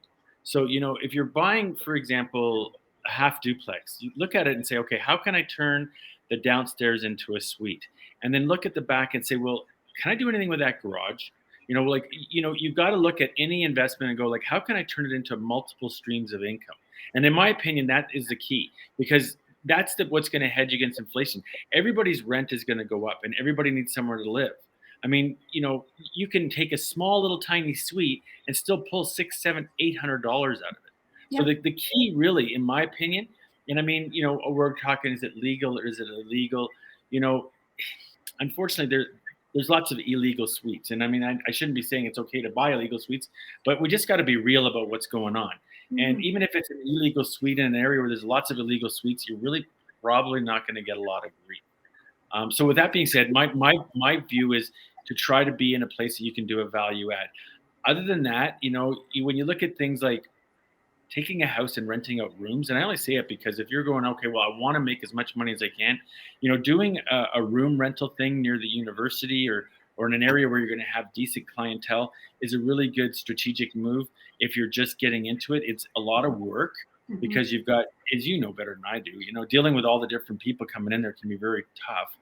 So, if you're buying, for example, a half duplex, you look at it and say, okay, how can I turn the downstairs into a suite? And then look at the back and say, well, can I do anything with that garage? You've got to look at any investment and go, like, how can I turn it into multiple streams of income? And in my opinion, that is the key, because that's what's going to hedge against inflation. Everybody's rent is going to go up, and everybody needs somewhere to live. I mean, you can take a small little tiny suite and still pull $600, $700, $800 out of it. Yeah. So the key, really, in my opinion, and I mean, we're talking, is it legal or is it illegal? Unfortunately, there's lots of illegal suites, and I mean, I shouldn't be saying it's okay to buy illegal suites, but we just got to be real about what's going on. And even if it's an illegal suite in an area where there's lots of illegal suites, you're really probably not going to get a lot of grief. So with that being said, my view is to try to be in a place that you can do a value add. Other than that, when you look at things like taking a house and renting out rooms, and I only say it because if you're going, okay, well, I want to make as much money as I can, doing a room rental thing near the university or in an area where you're going to have decent clientele is a really good strategic move. If you're just getting into it, it's a lot of work because you've got, as you know better than I do, dealing with all the different people coming in there can be very tough,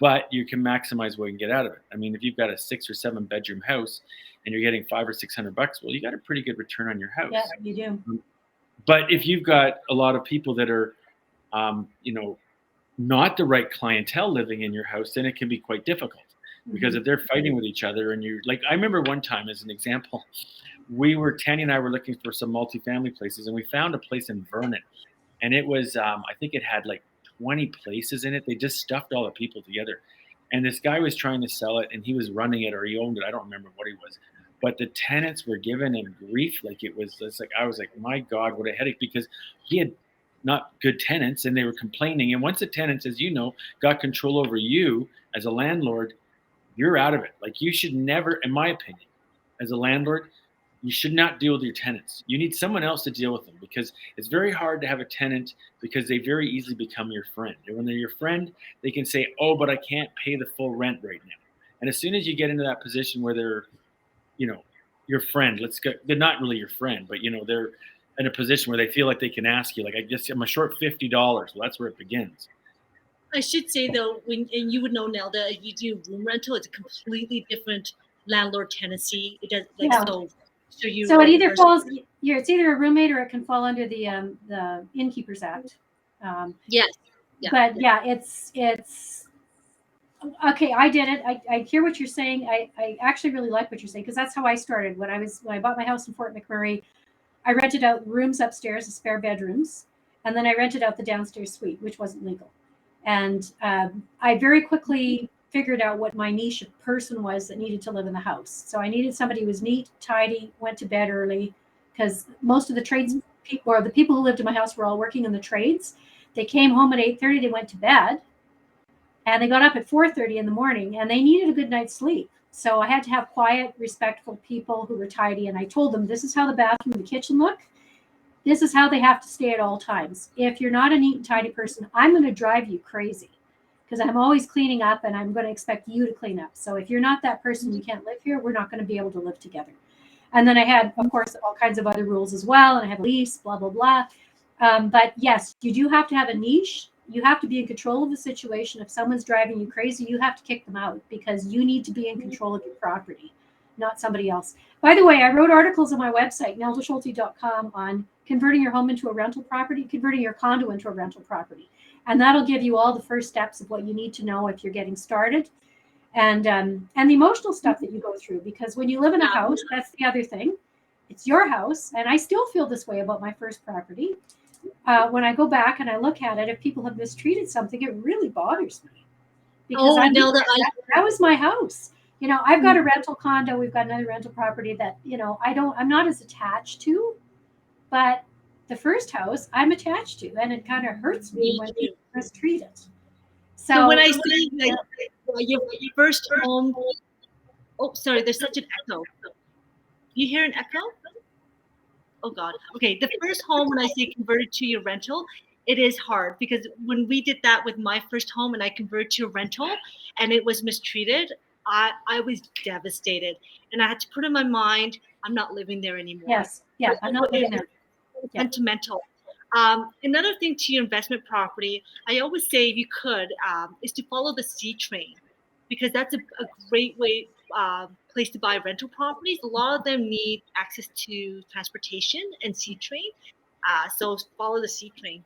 but you can maximize what you can get out of it. I mean, if you've got a 6 or 7 bedroom house and you're getting $500 or $600, well, you got a pretty good return on your house. Yeah, you do. But if you've got a lot of people that are, not the right clientele living in your house, then it can be quite difficult. Because if they're fighting with each other and you're like, I remember one time as an example, Tanya and I were looking for some multifamily places, and we found a place in Vernon, and it was, I think it had like 20 places in it. They just stuffed all the people together. And this guy was trying to sell it, and he was running it, or he owned it. I don't remember what he was. But the tenants were giving him grief. I was like, my God, what a headache, because he had not good tenants and they were complaining. And once the tenants, as you know, got control over you as a landlord, you're out of it. Like, you should never, in my opinion, as a landlord, you should not deal with your tenants. You need someone else to deal with them, because it's very hard to have a tenant, because they very easily become your friend. And when they're your friend, they can say, oh, but I can't pay the full rent right now. And as soon as you get into that position where they're, your friend, they're not really your friend, but they're in a position where they feel like they can ask you, like, I guess I'm short $50. Well, that's where it begins. I should say though, and you would know, Nelda, if you do room rental, it's a completely different landlord tenancy. It does so it either falls. It's either a roommate or it can fall under the Innkeepers Act. Yes. Yeah. But yeah, it's okay. I did it. I hear what you're saying. I actually really like what you're saying, because that's how I started when I bought my house in Fort McMurray. I rented out rooms upstairs, the spare bedrooms, and then I rented out the downstairs suite, which wasn't legal. And I very quickly figured out what my niche of person was that needed to live in the house. So I needed somebody who was neat, tidy, went to bed early, because most of the trades people, or the people who lived in my house, were all working in the trades. They came home at 8:30, they went to bed, and they got up at 4:30 in the morning, and they needed a good night's sleep. So I had to have quiet, respectful people who were tidy. And I told them, this is how the bathroom and the kitchen look. This is how they have to stay at all times. If you're not a neat and tidy person, I'm going to drive you crazy, because I'm always cleaning up and I'm going to expect you to clean up. So if you're not that person, you can't live here. We're not going to be able to live together. And then I had, of course, all kinds of other rules as well. And I had a lease, blah, blah, blah. But yes, you do have to have a niche. You have to be in control of the situation. If someone's driving you crazy, you have to kick them out, because you need to be in control of your property, not somebody else. By the way, I wrote articles on my website, neldaschulte.com, on converting your home into a rental property, converting your condo into a rental property. And that'll give you all the first steps of what you need to know if you're getting started, and the emotional stuff that you go through. Because when you live in a house, that's the other thing. it's your house, and I still feel this way about my first property. When I go back and I look at it, if people have mistreated something, it really bothers me because Nelda, that was my house. I've got a rental condo. We've got another rental property that I'm not as attached to, but the first house I'm attached to, and it kind of hurts me when people mistreat it. So when I say like your first home, oh sorry, there's such an echo. You hear an echo? Oh God. Okay, the first home, when I say converted to your rental, it is hard because when we did that with my first home and I converted to a rental and it was mistreated, I was devastated, and I had to put in my mind, I'm not living there anymore. Yes, yeah, I'm not living there. Sentimental. Another thing to your investment property, I always say, if you could, is to follow the C train, because that's a great way place to buy rental properties. A lot of them need access to transportation and C train, so follow the C train.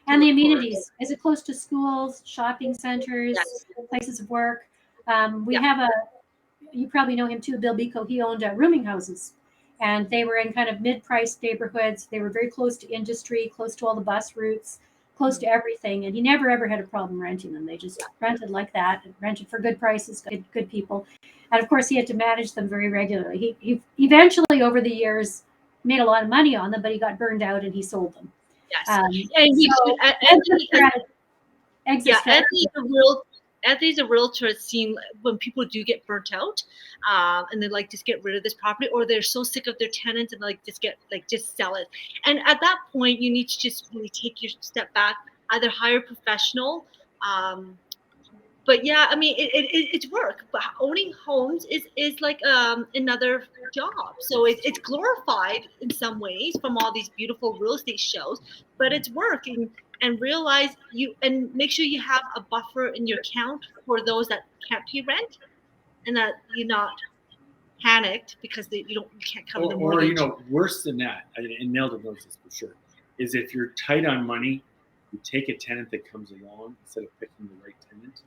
And the amenities. Is it close to schools, shopping centers, places of work? We have you probably know him too, Bill Biko. He owned rooming houses, and they were in kind of mid-priced neighborhoods. They were very close to industry, close to all the bus routes, close to everything. And he never, ever had a problem renting them. They just rented like that, and rented for good prices, good people. And of course, he had to manage them very regularly. He eventually, over the years, made a lot of money on them, but he got burned out and he sold them. Yes. Anthony's a realtor has seen when people do get burnt out, and they like just get rid of this property, or they're so sick of their tenants and just sell it. And at that point, you need to just really take your step back, either hire a professional. But yeah, I mean, it's work. But owning homes is like another job. So it's glorified in some ways from all these beautiful real estate shows, but it's work. And realize and make sure you have a buffer in your account for those that can't pay rent, and that you're not panicked because you can't cover the mortgage. Or worse than that, and Nelda knows this for sure, is if you're tight on money, you take a tenant that comes along instead of picking the right tenant.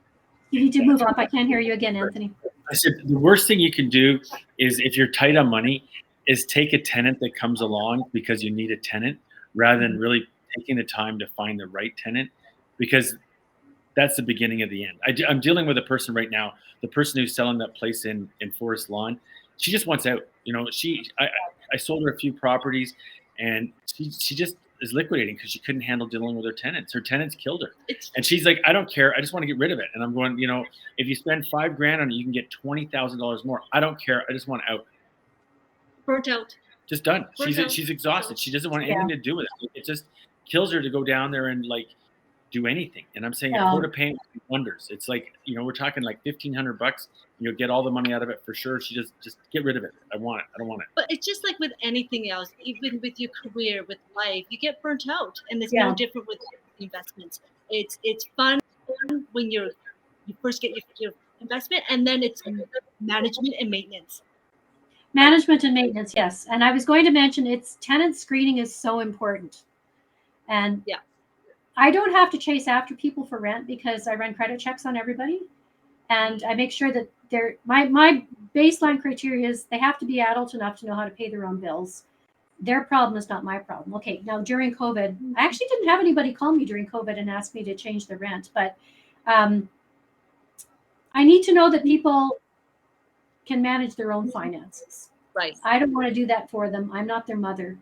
You need to move up. I can't hear you again, Anthony. I said the worst thing you can do is, if you're tight on money, is take a tenant that comes along because you need a tenant, rather than really taking the time to find the right tenant, because that's the beginning of the end. I'm dealing with a person right now, the person who's selling that place in Forest Lawn. She just wants out. I sold her a few properties, and she just is liquidating because she couldn't handle dealing with her tenants. Her tenants killed her. And she's like, I don't care. I just want to get rid of it. And I'm going, if you spend $5,000 on it, you can get $20,000 more. I don't care. I just want out. Burnt out. Just done. She's exhausted. She doesn't want anything to do with it. It just kills her to go down there and do anything. And I'm saying a quota payment wonders. It's like, we're talking like $1,500. You'll get all the money out of it for sure. She just get rid of it. I want it. I don't want it. But it's just like with anything else, even with your career, with life, you get burnt out, and it's no different with investments. It's fun when you first get your investment, and then it's management and maintenance. Management and maintenance, yes. And I was going to mention, tenant screening is so important. And I don't have to chase after people for rent because I run credit checks on everybody, and I make sure that my baseline criteria is they have to be adult enough to know how to pay their own bills. Their problem is not my problem. Okay, now during COVID, I actually didn't have anybody call me during COVID and ask me to change the rent, but I need to know that people can manage their own finances. Right. I don't want to do that for them. I'm not their mother.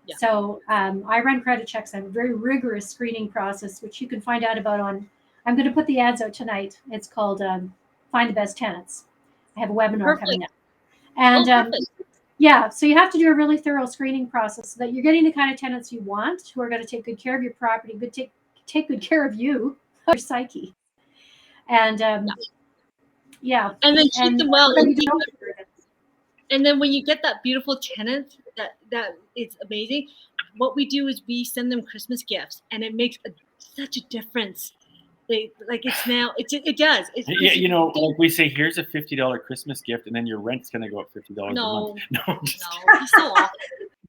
Yeah. So I run credit checks. I have a very rigorous screening process, which you can find out about I'm going to put the ads out tonight. It's called Find the Best Tenants. I have a webinar coming up. And so you have to do a really thorough screening process so that you're getting the kind of tenants you want, who are going to take good care of your property, take good care of you, your psyche. And and then keep them well. And then when you get that beautiful tenant that is amazing, what we do is we send them Christmas gifts, and it makes such a difference. It does. Like we say, here's a $50 Christmas gift, and then your rent's gonna go up $50 a month. No, he's so awful.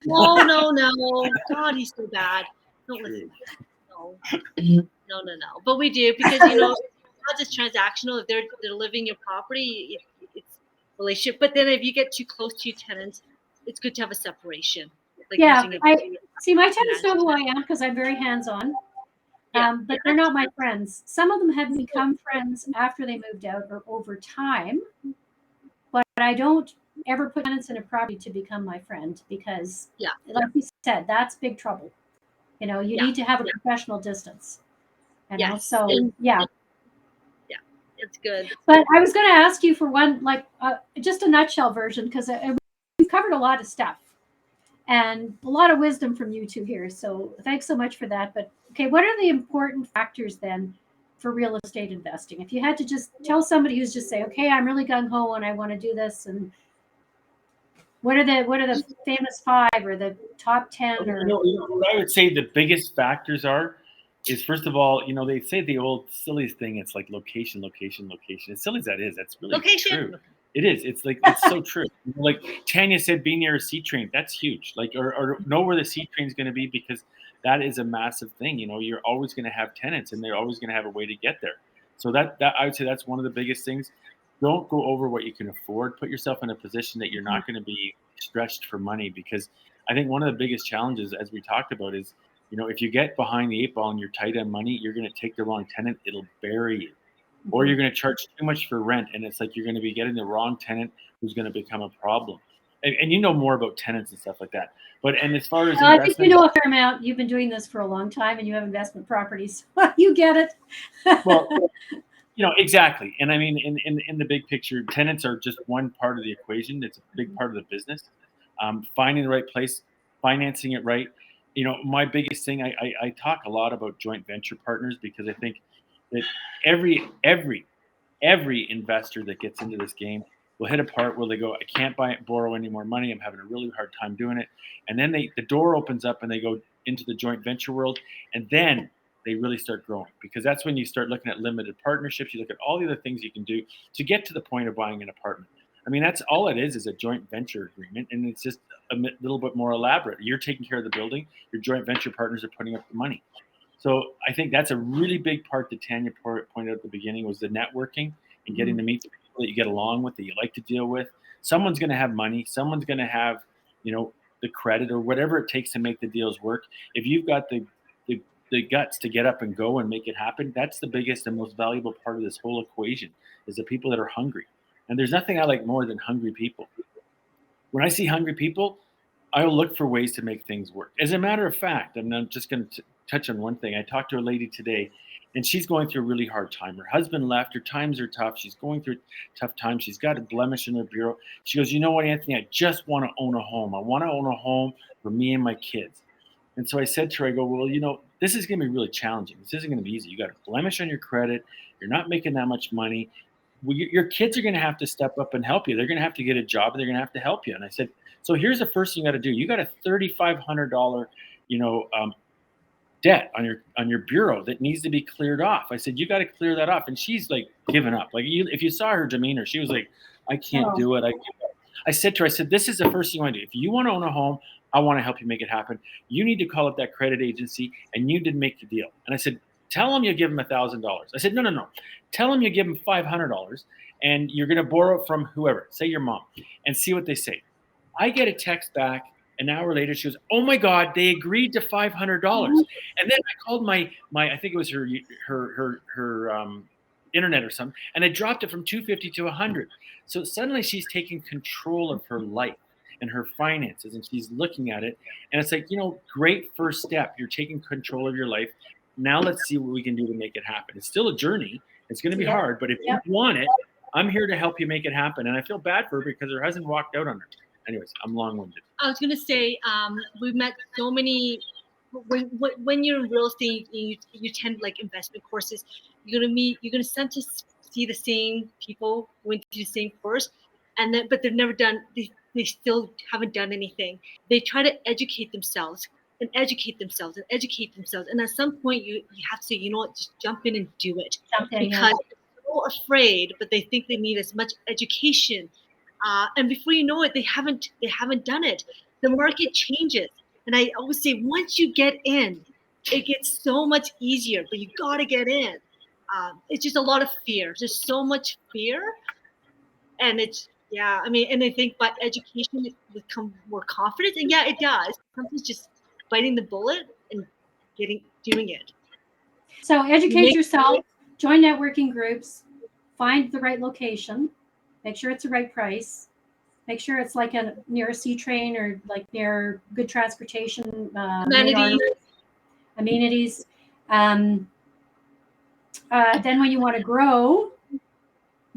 No. God, he's so bad. Don't listen. No. But we do, because it's not just transactional. If they're living your property, it's relationship. But then if you get too close to your tenants, it's good to have a separation. Like Yeah, using I see. My tenants know financial- who I am because I'm very hands-on. Yeah, But they're not my friends. Some of them have become friends after they moved out or over time. But I don't ever put tenants in a property to become my friend because, Yeah. like you said, that's big trouble. You know, you Yeah. need to have a professional distance. You know, Yes. so And- yeah. Yeah, it's good. But I was going to ask you for one, like just a nutshell version, because we've covered a lot of stuff and a lot of wisdom from you two here. So thanks so much for that. But okay, what are the important factors then for real estate investing? If you had to just tell somebody who's just say, okay, I'm really gung ho and I want to do this, and what are the famous 5 or the top 10 or What I would say the biggest factors is, first of all, they say the old silliest thing. It's like location, location, location. As silly as that is, that's really Location. true. It is. It's like, it's so true. Like Tanya said, be near a C train. That's huge. Like, or know where the C train is going to be, because that is a massive thing. You're always going to have tenants, and they're always going to have a way to get there. So that I would say that's one of the biggest things. Don't go over what you can afford. Put yourself in a position that you're not going to be stretched for money, because I think one of the biggest challenges, as we talked about, is if you get behind the 8 ball and you're tight on money, you're going to take the wrong tenant. It'll bury you. Or you're going to charge too much for rent, and it's like you're going to be getting the wrong tenant who's going to become a problem. And you know more about tenants and stuff like that. But and as far as I think you investment, know a fair amount. You've been doing this for a long time, and you have investment properties. You get it. well, exactly. And I mean, in the big picture, tenants are just one part of the equation. It's a big part of the business. Finding the right place, financing it right. My biggest thing, I talk a lot about joint venture partners, because I think that every investor that gets into this game will hit a part where they go, I can't borrow any more money. I'm having a really hard time doing it. And then the door opens up and they go into the joint venture world, and then they really start growing, because that's when you start looking at limited partnerships. You look at all the other things you can do to get to the point of buying an apartment. I mean, that's all it is a joint venture agreement, and it's just a little bit more elaborate. You're taking care of the building. Your joint venture partners are putting up the money. So I think that's a really big part that Tanya pointed out at the beginning, was the networking and getting to meet the people that you get along with, that you like to deal with. Someone's going to have money. Someone's going to have, the credit or whatever it takes to make the deals work. If you've got the guts to get up and go and make it happen, that's the biggest and most valuable part of this whole equation, is the people that are hungry. And there's nothing I like more than hungry people. When I see hungry people, I'll look for ways to make things work. As a matter of fact, I'm just going to touch on one thing. I talked to a lady today, and she's going through a really hard time. Her husband left. Her times are tough. She's going through a tough time. She's got a blemish in her bureau. She goes, you know what, Anthony? I just want to own a home. I want to own a home for me and my kids. And so I said to her, I go, well, this is going to be really challenging. This isn't going to be easy. You got a blemish on your credit. You're not making that much money. Well, your kids are going to have to step up and help you. They're going to have to get a job, and they're going to have to help you. And I said, so here's the first thing you got to do. You got a $3,500, debt on your bureau that needs to be cleared off. I said, you got to clear that off. And she's like giving up. Like, if you saw her demeanor, she was like, I can't do it. I said to her, this is the first thing you want to do. If you want to own a home, I want to help you make it happen. You need to call up that credit agency, and you did make the deal. And I said, tell them you give them $1,000. I said, no. Tell them you give them $500, and you're going to borrow it from whoever, say your mom, and see what they say. I get a text back an hour later. She goes, oh my God, they agreed to $500. And then I called my I think it was her internet or something, and I dropped it from 250 to 100. So suddenly she's taking control of her life and her finances, and she's looking at it, and it's like, great first step. You're taking control of your life. Now let's see what we can do to make it happen. It's still a journey. It's going to be hard, but if you want it, I'm here to help you make it happen. And I feel bad for her because her husband walked out on her. Anyways, I'm long-winded. I was going to say, we've met so many. When you're in real estate, you attend like investment courses. You're gonna start to see the same people going through the same course, but they've never done. They still haven't done anything. They try to educate themselves and educate themselves and educate themselves. And at some point, you have to say, you know what, just jump in and do it, because they're so afraid, but they think they need as much education. And before you know it, they haven't done it. The market changes. And I always say, once you get in, it gets so much easier, but you got to get in. It's just a lot of fear. There's so much fear. And it's Yeah, I mean, and I think by education it become more confident, and yeah, it does. Sometimes just biting the bullet and doing it. So You educate make yourself, join networking groups, find the right location, make sure it's the right price, make sure it's like near a C train or like near good transportation, main amenities. arteries, amenities. Then when you want to grow,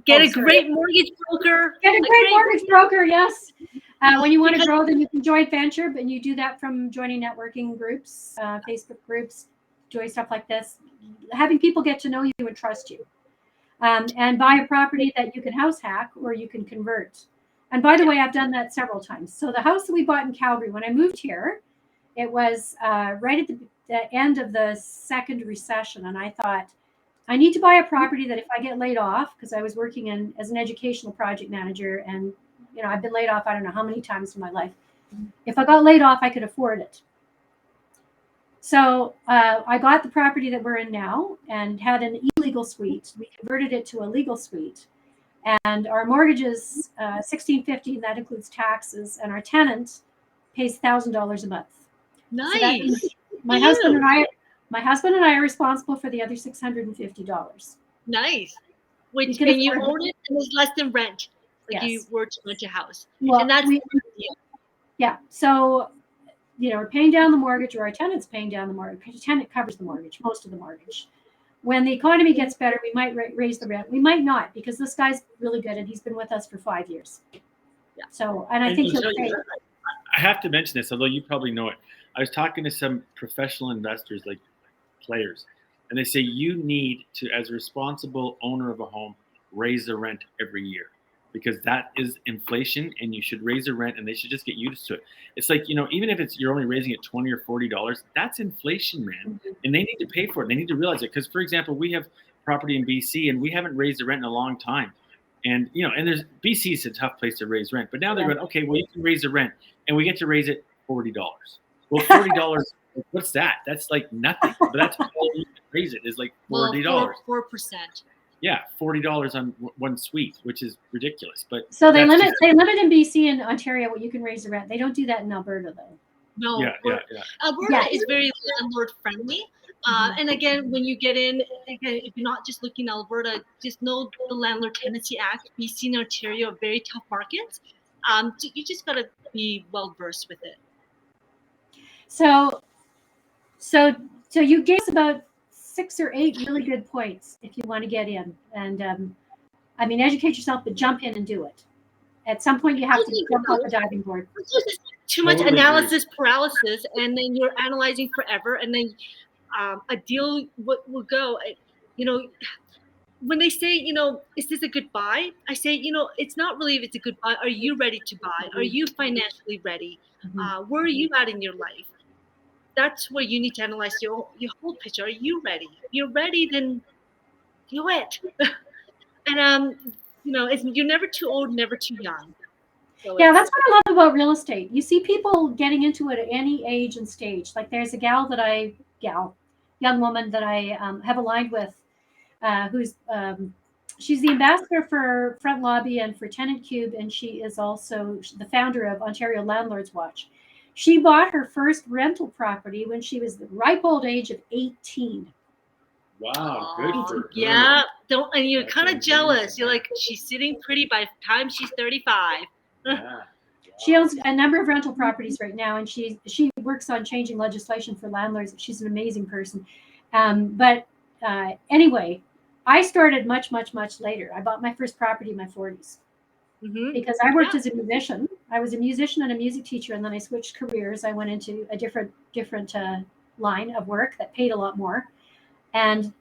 Get oh, a sorry. great mortgage broker. Get a great mortgage broker, yes. When you want to Because- grow, then you can join venture, but you do that from joining networking groups, Facebook groups, doing stuff like this, having people get to know you and trust you, and buy a property that you can house hack or you can convert. And by the way, I've done that several times. So the house that we bought in Calgary, when I moved here, it was right at the end of the second recession, and I thought, I need to buy a property that if I get laid off, because I was working as an educational project manager, and I've been laid off I don't know how many times in my life. If I got laid off, I could afford it. So I got the property that we're in now and had an illegal suite. We converted it to a legal suite, and our mortgage is $1,650, and that includes taxes. And our tenant pays $1,000 a month. Nice. So that means my husband and I are responsible for the other $650. Nice. Which and you own it, and it's less than rent. Like yes. you were to rent a house. Well, and that's yeah. So we're paying down the mortgage, or our tenant's paying down the mortgage. The tenant covers the mortgage, most of the mortgage. When the economy gets better, we might raise the rent. We might not, because this guy's really good and he's been with us for 5 years. Yeah. So, and I think he'll pay. I have to mention this, although you probably know it. I was talking to some professional investors, like players, and they say you need to, as a responsible owner of a home, raise the rent every year, because that is inflation, and you should raise the rent, and they should just get used to it. It's like, even if you're only raising it $20 or $40, that's inflation, man. Mm-hmm. And they need to pay for it. They need to realize it. Because, for example, we have property in BC, and we haven't raised the rent in a long time. And, and BC is a tough place to raise rent. But now they're going, okay, well, you can raise the rent, and we get to raise it $40. Well, $40, what's that? That's like nothing. But that's all you can raise it is like $40. 4%. Yeah, $40 on one suite, which is ridiculous. But so they limit in BC and Ontario what you can raise the rent. They don't do that in Alberta, though. No, Alberta is very landlord friendly. And again, when you get in, if you're not just looking at Alberta, just know the Landlord Tenancy Act. BC and Ontario are very tough markets. You just gotta be well versed with it. So you gave us about 6 or 8 really good points if you want to get in. And educate yourself, but jump in and do it. At some point, you have to jump off the diving board. Too much analysis paralysis, and then you're analyzing forever, and then a deal will go. When they say, is this a good buy? I say, it's not really if it's a good buy. Are you ready to buy? Are you financially ready? Where are you at in your life? That's where you need to analyze your whole picture. Are you ready? If you're ready, then do it. And you're never too old, never too young. So yeah, that's what I love about real estate. You see people getting into it at any age and stage. Like there's a young woman that I have aligned with, who's she's the ambassador for Front Lobby and for Tenant Cube, and she is also the founder of Ontario Landlords Watch. She bought her first rental property when she was the ripe old age of 18. Wow, good for her. Yeah, and you're kind of jealous. You're like, she's sitting pretty by the time she's 35. Yeah. She owns a number of rental properties right now, and she works on changing legislation for landlords. She's an amazing person. Anyway, I started much, much, much later. I bought my first property in my 40s because I worked as a musician. I was a musician and a music teacher, and then I switched careers. I went into a different line of work that paid a lot more, and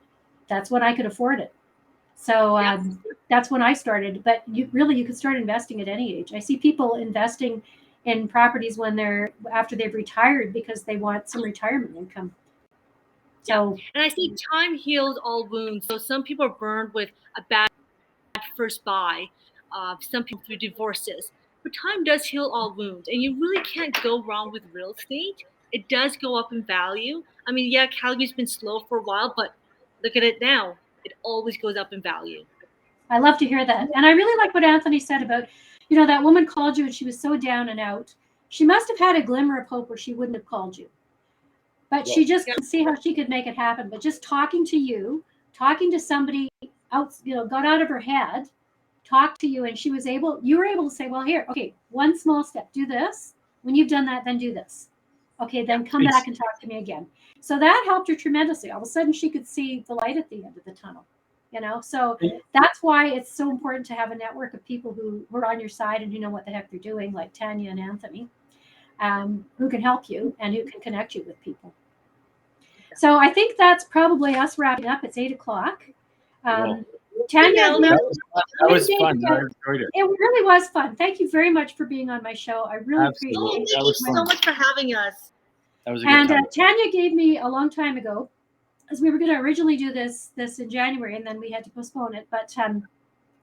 that's when I could afford it. So that's when I started. But you could start investing at any age. I see people investing in properties after they've retired because they want some retirement income. So, and I think time heals all wounds. So some people are burned with a bad first buy. Some people through divorces. But time does heal all wounds, and you really can't go wrong with real estate. It does go up in value. I mean, yeah, Calgary's been slow for a while, but look at it now. It always goes up in value. I love to hear that. And I really like what Anthony said about You know, that woman called you and she was so down and out. She must have had a glimmer of hope or she wouldn't have called you. But she just could see how she could make it happen. But just talking to you, talking to somebody out, you know, got out of her head, talked to you, and you were able to say, well, here, okay, one small step, do this. When you've done that, then do this. Okay, then come back and talk to me again. So that helped her tremendously. All of a sudden, she could see the light at the end of the tunnel. You know, so that's why it's so important to have a network of people who are on your side and who know what the heck they're doing, like Tanya and Anthony, who can help you and who can connect you with people. So I think that's probably us wrapping up. It's 8:00. Tanya, that was fun. I enjoyed it. It really was fun. Thank you very much for being on my show. I really appreciate it. Thank you so much for having us. That was a good time. Tanya gave me a long time ago, as we were going to originally do this in January, and then we had to postpone it. But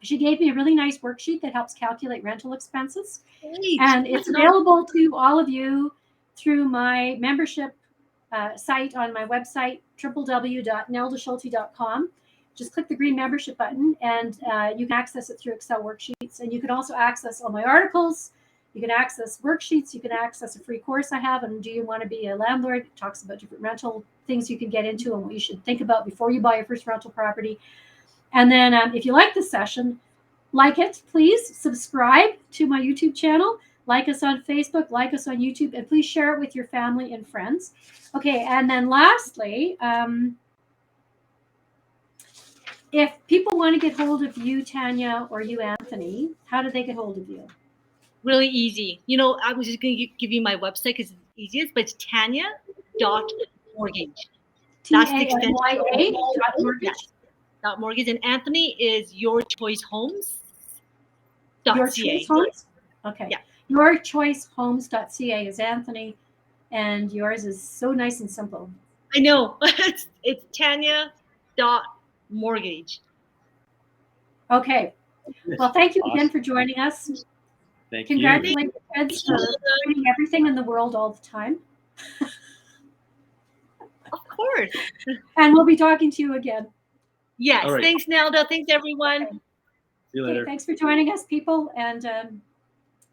she gave me a really nice worksheet that helps calculate rental expenses. Great. And it's available to all of you through my membership site on my website, www.neldaschulte.com. Just click the green membership button and you can access it through Excel worksheets. And you can also access all my articles. You can access worksheets. You can access a free course I have on Do You Want to Be a Landlord? It talks about different rental things you can get into and what you should think about before you buy your first rental property. And then if you like this session, like it, please. Subscribe to my YouTube channel. Like us on Facebook, like us on YouTube, and please share it with your family and friends. Okay, and then lastly, if people want to get hold of you, Tanya, or you, Anthony, how do they get hold of you? Really easy. You know, I was just going to give you my website because it's easiest, but it's Tanya.mortgage. That's the extension. TANYA.mortgage. .mortgage. And Anthony is yourchoicehomes.ca. Your Choice Homes? Okay. Yeah. Yourchoicehomes.ca is Anthony, and yours is so nice and simple. I know. It's Tanya.mortgage. Okay. Well, thank you again for joining us. Thank Congratulations for doing everything in the world all the time. Of course. And we'll be talking to you again. Yes. Right. Thanks, Nelda. Thanks, everyone. Okay. See you later. Okay, thanks for joining us, people. And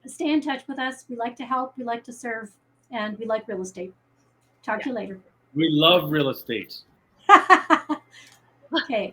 stay in touch with us. We like to help. We like to serve. And we like real estate. Talk to you later. We love real estate. Okay.